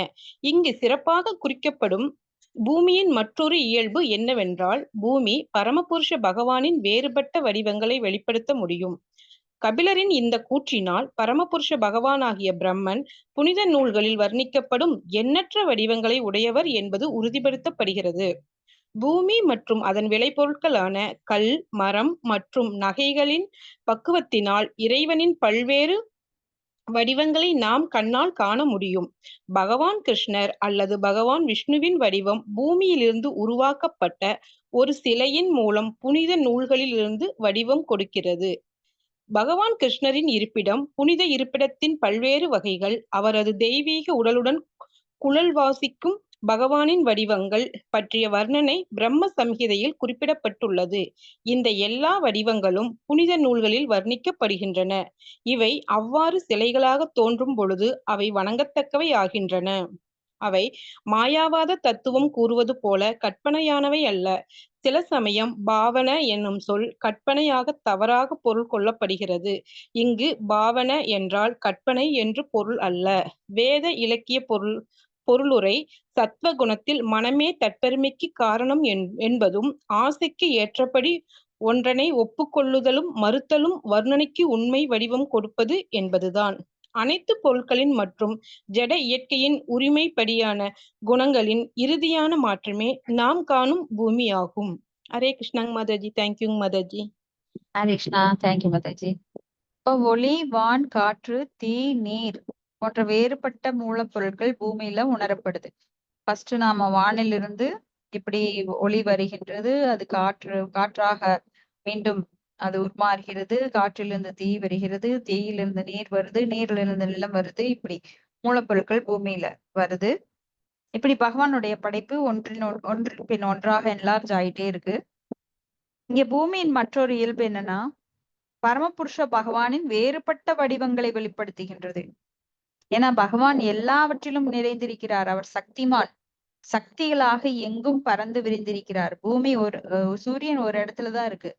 இங்கு சிறப்பாக குறிக்கப்படும் பூமியின் மற்றொரு இயல்பு என்னவென்றால், பூமி பரமபுருஷ பகவானின் வேறுபட்ட வடிவங்களை வெளிப்படுத்த முடியும். கபிலரின் இந்த கூற்றினால் பரமபுருஷ பகவானாகிய பிரம்மன் புனித நூல்களில் வர்ணிக்கப்படும் எண்ணற்ற வடிவங்களை உடையவர் என்பது உறுதிப்படுத்தப்படுகிறது. பூமி மற்றும் அதன் விளைபொருட்களான கல், மரம் மற்றும் நகைகளின் பக்குவத்தினால் இறைவனின் பல்வேறு வடிவங்களை நாம் கண்ணால் காண முடியும். பகவான் கிருஷ்ணர் அல்லது பகவான் விஷ்ணுவின் வடிவம் பூமியிலிருந்து உருவாக்கப்பட்ட ஒரு சிலையின் மூலம் புனித நூல்களிலிருந்து வடிவம் கொடுக்கிறது. பகவான் கிருஷ்ணரின் இருப்பிடம், புனித இருப்பிடத்தின் பல்வேறு வகைகள், அவரது தெய்வீக உடலுடன் குழல் வாசிக்கும் பகவானின் வடிவங்கள் பற்றிய வர்ணனை பிரம்ம சம்ஹிதையில் குறிப்பிடப்பட்டுள்ளது. இந்த எல்லா வடிவங்களும் புனித நூல்களில் வர்ணிக்கப்படுகின்றன. இவை அவ்வாறு சிலைகளாக தோன்றும் பொழுது அவை வணங்கத்தக்கவை ஆகின்றன. அவை மாயாவாத தத்துவம் கூறுவது போல கற்பனையானவை அல்ல. சில சமயம் பாவன என்னும் சொல் கற்பனையாக தவறாக பொருள் கொள்ளப்படுகிறது. இங்கு பாவன என்றால் கற்பனை என்று பொருள் அல்ல. வேத இலக்கிய பொருளுரை சத்வ குணத்தில் மனமே தற்பெருமைக்கு காரணம் என்பதும், ஆசைக்கு ஏற்றபடி ஒன்றனை ஒப்புக்கொள்ளுதலும் மறுத்தலும் வர்ணனைக்கு உண்மை வடிவம் கொடுப்பது என்பதுதான். அனைத்து பொருட்களின் மற்றும் ஜட இயற்கையின் உரிமைப்படியான குணங்களின் இறுதியான மாற்றமே நாம் காணும் பூமி ஆகும். ஹரே கிருஷ்ணாங்க மாதாஜி. தேங்க்யூங்க மாதாஜி. ஹரே கிருஷ்ணா. தேங்க்யூ மாதாஜி. இப்போ ஒளி, வான், காற்று, தீ, நீர் போன்ற வேறுபட்ட மூலப்பொருட்கள் பூமியில உணரப்படுது. ஃபர்ஸ்ட் நாம வானிலிருந்து இப்படி ஒளி வருகின்றது, அது காற்றாக மீண்டும் அது உருமாறுகிறது, காற்றிலிருந்து தீ வருகிறது, தீயிலிருந்து நீர் வருது, நீரிலிருந்து நிலம் வருது. இப்படி மூலப்பொருட்கள் பூமியில வருது. இப்படி பகவானுடைய படைப்பு ஒன்றின் பின் ஒன்றாக என்லார்ஜ் ஆயிட்டே இருக்கு. இங்க பூமியின் மற்றொரு இயல்பு என்னன்னா, பரமபுருஷ பகவானின் வேறுபட்ட வடிவங்களை வெளிப்படுத்துகின்றது. ஏன்னா பகவான் எல்லாவற்றிலும் நிறைந்திருக்கிறார். அவர் சக்திமான், சக்திகளாக எங்கும் பறந்து விரிந்திருக்கிறார். பூமி சூரியன் ஒரு இடத்துலதான் இருக்கு,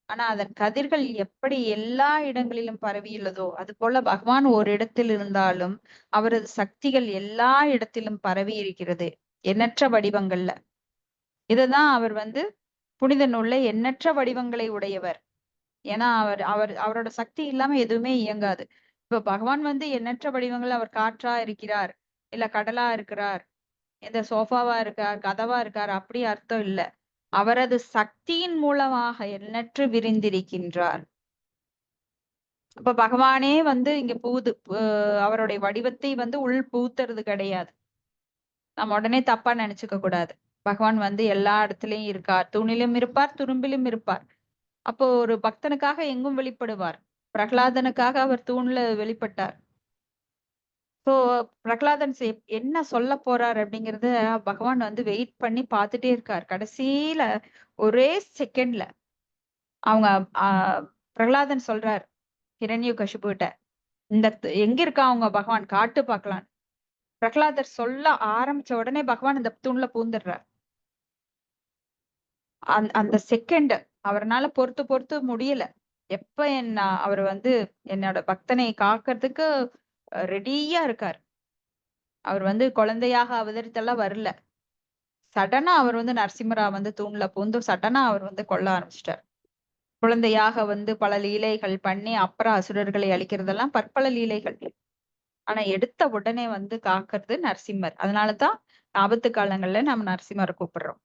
ஆனா அதன் கதிர்கள் எப்படி எல்லா இடங்களிலும் பரவியுள்ளதோ அது போல பகவான் ஒரு இடத்தில் இருந்தாலும் அவரது சக்திகள் எல்லா இடத்திலும் பரவி இருக்கிறது, எண்ணற்ற வடிவங்கள்ல. இதுதான் அவர் புனித நூல்ல எண்ணற்ற வடிவங்களை உடையவர். ஏன்னா அவரோட சக்தி இல்லாம எதுவுமே இயங்காது. இப்ப பகவான் எண்ணற்ற வடிவங்கள், அவர் காற்றா இருக்கிறார், இல்ல கடலா இருக்கிறார், இந்த சோஃபாவா இருக்கார், கதவா இருக்கார், அப்படி அர்த்தம் இல்ல. அவரது சக்தியின் மூலமாக எண்ணற்று விரிந்திருக்கின்றார். அப்ப பகவானே இங்க அவருடைய வடிவத்தை உள் பூத்துறது கிடையாது. நம்ம உடனே தப்பா நினைச்சுக்க கூடாது. பகவான் வந்து எல்லா இடத்துலயும் இருக்கார். தூணிலும் இருப்பார், துரும்பிலும் இருப்பார். அப்போ ஒரு பக்தனுக்காக எங்கும் வெளிப்படுவார். பிரகலாதனுக்காக அவர் தூண்ல வெளிப்பட்டார். சோ பிரகலாதன் என்ன சொல்ல போறார் அப்படிங்கறத பகவான் வந்து வெயிட் பண்ணி பார்த்துட்டே இருக்கார். கடைசியில ஒரே செகண்ட்ல அவங்க பிரகலாதன் சொல்றார் ஹிரண்யகசிபுட்ட, எங்க இருக்கா அவங்க பகவான் காட்டு பார்க்கலாம். பிரகலாதர் சொல்ல ஆரம்பிச்ச உடனே பகவான் அந்த தூண்ல பூந்துடுறார். அந்த செகண்ட் அவர்னால பொறுத்து முடியல. எப்ப அவர் வந்து என்னோட பக்தனை காக்கிறதுக்கு ரெடியா இருக்கார். அவர் வந்து குழந்தையாக அவதரித்தெல்லாம் வரல. சடனா அவர் வந்து நரசிம்மரா வந்து தூண்ல பூந்து சடனா அவர் வந்து கொல்ல ஆரம்பிச்சிட்டார். குழந்தையாக வந்து பல லீலைகள் பண்ணி அப்புறம் அசுரர்களை அழிக்கிறதெல்லாம் பற்பல லீலைகள். ஆனா எடுத்த உடனே வந்து காக்கிறது நரசிம்மர். அதனாலதான் ஆபத்து காலங்கள்ல நம்ம நரசிம்மரை கூப்பிடுறோம்.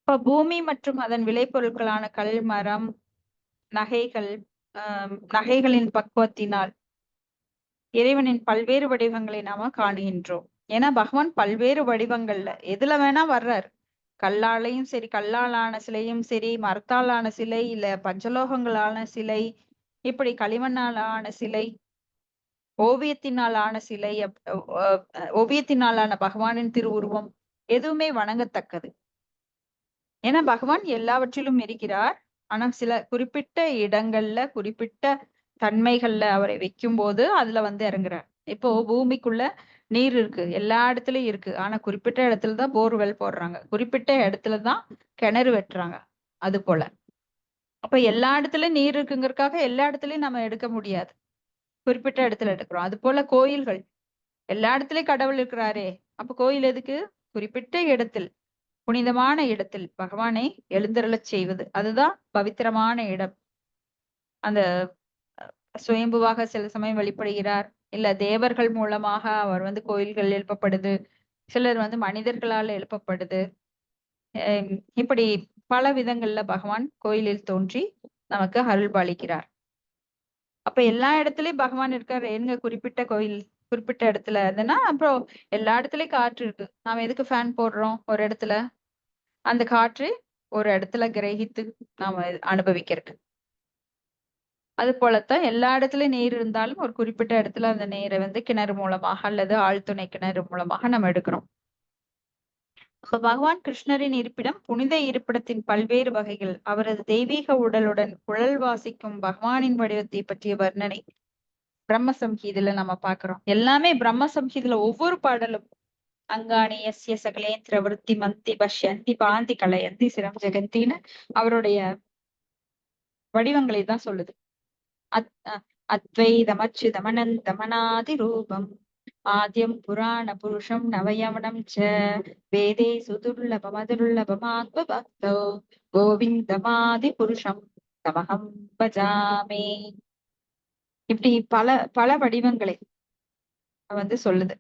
இப்ப பூமி மற்றும் அதன் விளைபொருட்களான கல், மரம், நகைகள், நகைகளின் பக்குவத்தினால் இறைவனின் பல்வேறு வடிவங்களை நாம காணுகின்றோம். ஏன்னா பகவான் பல்வேறு வடிவங்கள்ல எதுல வேணா வர்றாரு. கல்லாலையும் சரி, கல்லாலான சிலையும் சரி, மரத்தாலான சிலை, இல்ல பஞ்சலோகங்களான சிலை, இப்படி களிமண்ணாலான சிலை, ஓவியத்தினாலான சிலை, ஓவியத்தினாலான பகவானின் திருவுருவம் எதுவுமே வணங்கத்தக்கது. ஏன்னா பகவான் எல்லாவற்றிலும் இருக்கிறார். ஆனா சில குறிப்பிட்ட இடங்கள்ல குறிப்பிட்ட தன்மைகள்ல அவரை வைக்கும் போது அதுல வந்து இறங்குறார். இப்போ பூமிக்குள்ள நீர் இருக்கு, எல்லா இடத்துலயும் இருக்கு. ஆனா குறிப்பிட்ட இடத்துலதான் போர்வெல் போடுறாங்க, குறிப்பிட்ட இடத்துலதான் கிணறு வெட்டுறாங்க. அது போல அப்ப எல்லா இடத்துலயும் நீர் இருக்குங்கிறதுக்காக எல்லா இடத்துலயும் நம்ம எடுக்க முடியாது. குறிப்பிட்ட இடத்துல எடுக்கிறோம். அது போல கோயில்கள், எல்லா இடத்துலயும் கடவுள் இருக்கிறாரே, அப்ப கோயில் எதுக்கு? குறிப்பிட்ட இடத்தில், புனிதமான இடத்தில் பகவானை எழுந்தருளச் செய்வது, அதுதான் பவித்திரமான இடம். அந்த சுயம்புவாக சில சமயம் வழிபடுகிறார், இல்ல தேவர்கள் மூலமாக அவர் வந்து கோயில்கள் எழுப்பப்படுது, சிலர் வந்து மனிதர்களால் எழுப்பப்படுது. இப்படி பல விதங்கள்ல பகவான் கோயிலில் தோன்றி நமக்கு அருள் பாலிக்கிறார். அப்ப எல்லா இடத்துலயும் பகவான் இருக்காரு. எங்க குறிப்பிட்ட கோயில் குறிப்பிட்ட இடத்துல அதுன்னா, அப்புறம் எல்லா இடத்துலயும் காற்று இருக்கு. நாம எதுக்கு ஃபேன் போடுறோம் ஒரு இடத்துல? அந்த காற்று ஒரு இடத்துல கிரகித்து நாம அனுபவிக்கிறது. அது போலத்தான் எல்லா இடத்துலயும் நீர் இருந்தாலும் ஒரு குறிப்பிட்ட இடத்துல அந்த நீரை வந்து கிணறு மூலமாக அல்லது ஆழ்துணை கிணறு மூலமாக நம்ம எடுக்கிறோம். அப்ப பகவான் கிருஷ்ணரின் இருப்பிடம் புனித இருப்பிடத்தின் பல்வேறு வகைகள், அவரது தெய்வீக உடலுடன் குழல் வாசிக்கும் பகவானின் வடிவத்தை பற்றிய வர்ணனை பிரம்ம சம்ஹீதையில நம்ம பாக்குறோம். எல்லாமே பிரம்ம சம்ஹீதையில ஒவ்வொரு பாடலும் அங்காணி எஸ்ய சகலேந்திர விருத்தி மந்தி பஷ்யந்தி பாந்தி கலையந்தி சிரம் ஜெகந்தின்னு அவருடைய வடிவங்களை தான் சொல்லுது. அத்வைதமச்சுதமனந்தமனாதி ரூபம் ஆத்யம் புராண புருஷம் நவயவனம் ச வேதே சுதுர்லபமதுர்லபமாத்ம பக்தோ கோவிந்தமாதி புருஷம் தமகம் பஜாமே. இப்படி பல பல வடிவங்களை வந்து சொல்லுது.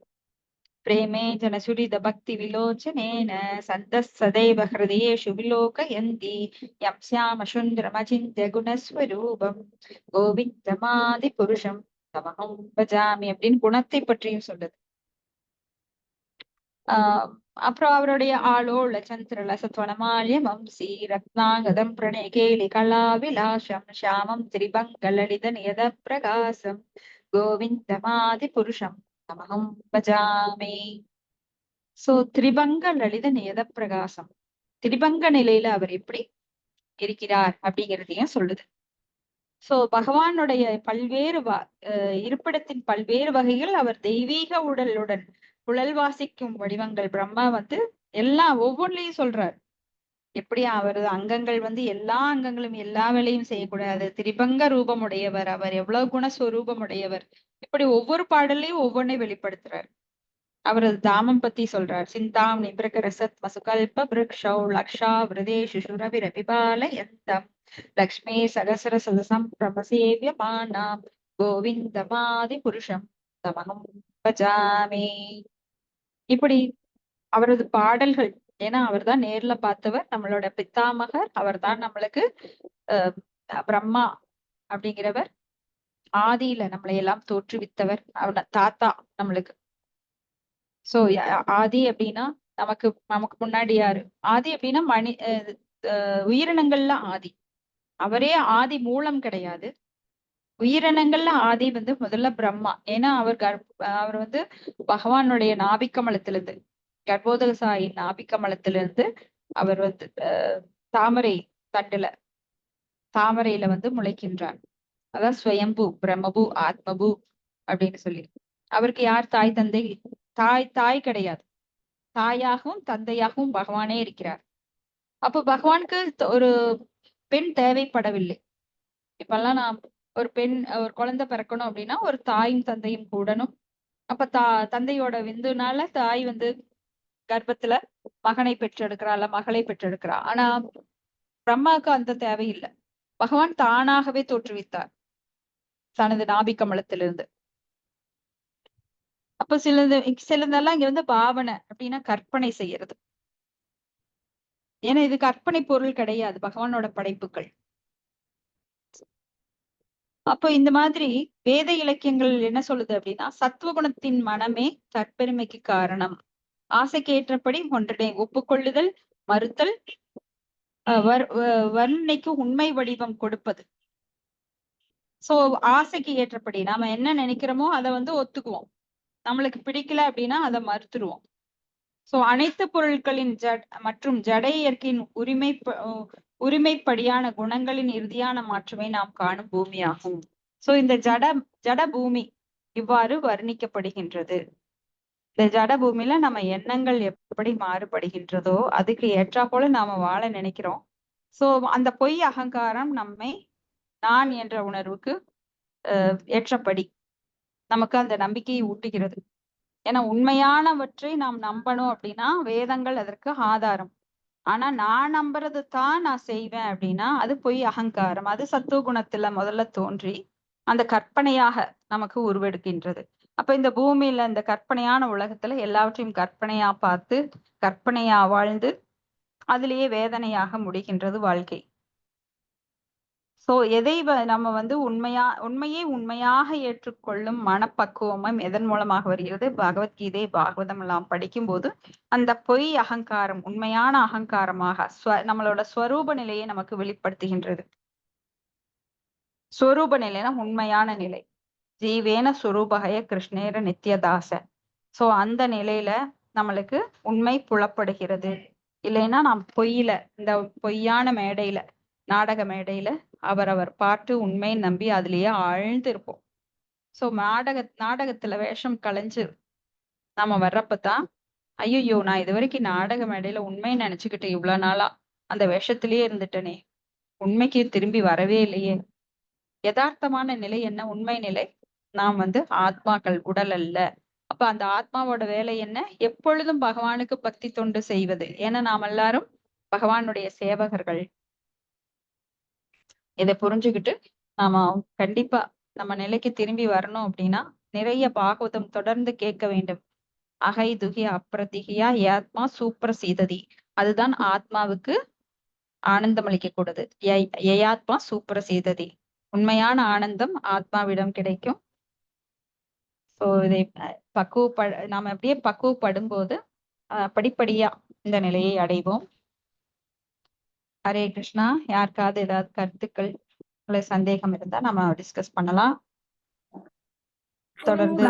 பிரேமே ஜனசுரித பக்தி விலோச்சனேன சந்த சதைவ ஹிருதயேஷு விலோகயந்தி யம் ஸ்யாம சுந்தரமசிந்த்ய குணஸ்வரூபம் கோவிந்தமாதி புருஷம் தமகம் பஜாமி அப்படின்னு குணத்தை பற்றியும் சொல்லுது. அப்புறம் அவருடைய ஆளோள சந்திரல சத்வனமால்ய வம்சி ரத்னாகதம் பிரணய கேலி கலா விலாசம் ஷியாமம் திரிபங்க லலித நியத பிரகாசம் கோவிந்தமாதி புருஷம் தமகம் பஜாமி. சோ திரிபங்க லலித நியத பிரகாசம், திரிபங்க நிலையில அவர் எப்படி இருக்கிறார் அப்படிங்கிறதையும் சொல்லுது. சோ பகவானுடைய பல்வேறு இருப்பிடத்தின் பல்வேறு வகைகள், அவர் தெய்வீக உடலுடன் குழல் வாசிக்கும் வடிவங்கள், பிரம்மா வந்து எல்லாம் ஒவ்வொன்றையும் சொல்றார். எப்படி அவரது அங்கங்கள் வந்து எல்லா அங்கங்களும் எல்லா வேலையும் செய்யக்கூடாது, திரிபங்க ரூபமுடையவர், அவர் எவ்வளவு குணஸ்வரூபமுடையவர், இப்படி ஒவ்வொரு பாடலையும் ஒவ்வொன்றை வெளிப்படுத்துறார். அவரது தாமம் பத்தி சொல்றார். சிந்தாம் நிபிரகரசத் மசுகல்ப விருக்ஷௌ லக்ஷா விரதேஷு சுரவிரபிபாலயந்தம் லக்ஷ்மி சகசர சதசம் பிரமசேவியமானாம் கோவிந்தமாதி புருஷம் தமகம் பஜாமி. இப்படி அவரது பாடல்கள், ஏன்னா அவர் தான் நேர்ல பார்த்தவர், நம்மளோட பித்தாமகர், அவர் தான் நம்மளுக்கு பிரம்மா அப்படிங்கிறவர் ஆதியில நம்மளை எல்லாம் தோற்றுவித்தவர், அவர் தாத்தா நம்மளுக்கு. சோ ஆதி அப்படின்னா நமக்கு நமக்கு முன்னாடி யாரு? ஆதி அப்படின்னா உயிரினங்கள்ல ஆதி. அவரே ஆதி மூலம் கிடையாது. உயிரினங்கள்ல ஆதி வந்து முதல்ல பிரம்மா. ஏன்னா அவர் வந்து பகவானுடைய நாபிக்கமலத்திலிருந்து, கர்ப்போதகசாயின் நாபிக்கமலத்திலிருந்து அவர் வந்து தாமரை தண்டுல தாமரையில வந்து முளைக்கின்றார். அதான் ஸ்வயம்பு, பிரம்மபு, ஆத்மபு அப்படின்னு சொல்லி. அவருக்கு யார் தாய் தந்தை? தாய் கிடையாது. தாயாகவும் தந்தையாகவும் பகவானே இருக்கிறார். அப்ப பகவானுக்கு ஒரு பெண் தேவைப்படவில்லை. இப்பெல்லாம் நான் ஒரு குழந்தை பிறக்கணும் அப்படின்னா ஒரு தாயும் தந்தையும் கூடணும். அப்ப தந்தையோட விந்துனால தாய் வந்து கர்ப்பத்துல மகனை பெற்றெடுக்கிறா இல்ல மகளை பெற்றெடுக்கிறா. ஆனா பிரம்மாவுக்கு அந்த தேவையில்லை. பகவான் தானாகவே தோற்றுவித்தார் தனது நாபிக்கமலத்திலிருந்து. அப்ப சிலதெல்லாம் இங்க வந்து பாவனை அப்படின்னா கற்பனை செய்யறது. ஏன்னா இது கற்பனை பொருள் கிடையாது, பகவானோட படைப்புகள். அப்போ இந்த மாதிரி வேத இலக்கியங்கள் என்ன சொல்லுது அப்படின்னா, சத்துவகுணத்தின் மனமே தற்பெருமைக்கு காரணம். ஆசைக்கு ஏற்றபடி ஒன்றனை ஒப்புக்கொள்ளுதல், மறுத்தல், வர்ணனைக்கு உண்மை வடிவம் கொடுப்பது. சோ ஆசைக்கு ஏற்றபடி நாம என்ன நினைக்கிறோமோ அதை வந்து ஒத்துக்குவோம். நம்மளுக்கு பிடிக்கல அப்படின்னா அதை மறுத்துருவோம். சோ அனைத்து பொருட்களின் மற்றும் ஜட இயற்கையின் உரிமைப்படியான குணங்களின் இறுதியான மாற்றமே நாம் காணும் பூமியாகும். சோ இந்த ஜட பூமி இவ்வாறு வர்ணிக்கப்படுகின்றது. இந்த ஜட பூமியில நம்ம எண்ணங்கள் எப்படி மாறுபடுகின்றதோ அதுக்கு ஏற்றா போல நாம வாழ நினைக்கிறோம். சோ அந்த பொய் அகங்காரம் நம்மை நான் என்ற உணர்வுக்கு ஏற்றபடி நமக்கு அந்த நம்பிக்கையை ஊட்டுகிறது. ஏன்னா உண்மையானவற்றை நாம் நம்பணும் அப்படின்னா வேதங்கள் அதற்கு ஆதாரம். ஆனா நான் நம்புறது தான் நான் செய்வேன் அப்படின்னா அது பொய் அகங்காரம். அது சத்துவகுணத்துல முதல்ல தோன்றி அந்த கற்பனையாக நமக்கு உருவெடுக்கின்றது. அப்ப இந்த பூமியில இந்த கற்பனையான உலகத்துல எல்லாவற்றையும் கற்பனையா பார்த்து கற்பனையா வாழ்ந்து அதிலேயே வேதனையாக முடிகின்றது வாழ்க்கை. சோ எதை நம்ம வந்து உண்மையை உண்மையாக ஏற்றுக்கொள்ளும் மனப்பக்குவமும் எதன் மூலமாக வருகிறது? பகவத்கீதை பாகவதம் எல்லாம் படிக்கும் போது அந்த பொய் அகங்காரம் உண்மையான அகங்காரமாக நம்மளோட ஸ்வரூப நிலையை நமக்கு வெளிப்படுத்துகின்றது. ஸ்வரூப நிலைனா உண்மையான நிலை. ஜீவேன சுரூபகய கிருஷ்ணேர நித்யதாச. சோ அந்த நிலையில நம்மளுக்கு உண்மை புலப்படுகிறது. இல்லைன்னா நாம் இந்த பொய்யான மேடையில நாடக மேடையில அவரவர் பாட்டு உண்மை நம்பி அதுலயே ஆழ்ந்து இருப்போம். சோ நாடகத்துல வேஷம் கலைஞ்சு நாம வர்றப்பதான் ஐயோ நான் இது வரைக்கும் நாடக மேடையில உண்மை நினைச்சுக்கிட்டு இவ்வளவு நாளா அந்த வேஷத்திலேயே இருந்துட்டனே, உண்மைக்கு திரும்பி வரவே இல்லையே. யதார்த்தமான நிலை என்ன? உண்மை நிலை நாம் வந்து ஆத்மாக்கள், உடல் அல்ல. அப்ப அந்த ஆத்மாவோட வேலை என்ன? எப்பொழுதும் பகவானுக்கு பக்தி தொண்டு செய்வது. ஏன்னா நாம் எல்லாரும் பகவானுடைய சேவகர்கள். இதை புரிஞ்சுக்கிட்டு நாம கண்டிப்பா நம்ம நிலைக்கு திரும்பி வரணும் அப்படின்னா நிறைய பாகவதம் தொடர்ந்து கேட்க வேண்டும். அகை துகி அப்பிரதிகியா ஆத்மா சூப்ரசீததி. அதுதான் ஆத்மாவுக்கு ஆனந்தம் அளிக்க கூடாது. ஏயாத்மா சூப்ரசீததி. உண்மையான ஆனந்தம் ஆத்மாவிடம் கிடைக்கும். சோ இதை நாம அப்படியே பக்குவப்படும் போது படிப்படியா இந்த நிலையை அடைவோம். ஹரே கிருஷ்ணா. யாருக்காவது ஏதாவது கருத்துக்கள் சந்தேகம் இருந்தா நம்ம டிஸ்கஸ் பண்ணலாம். தொடர்ந்து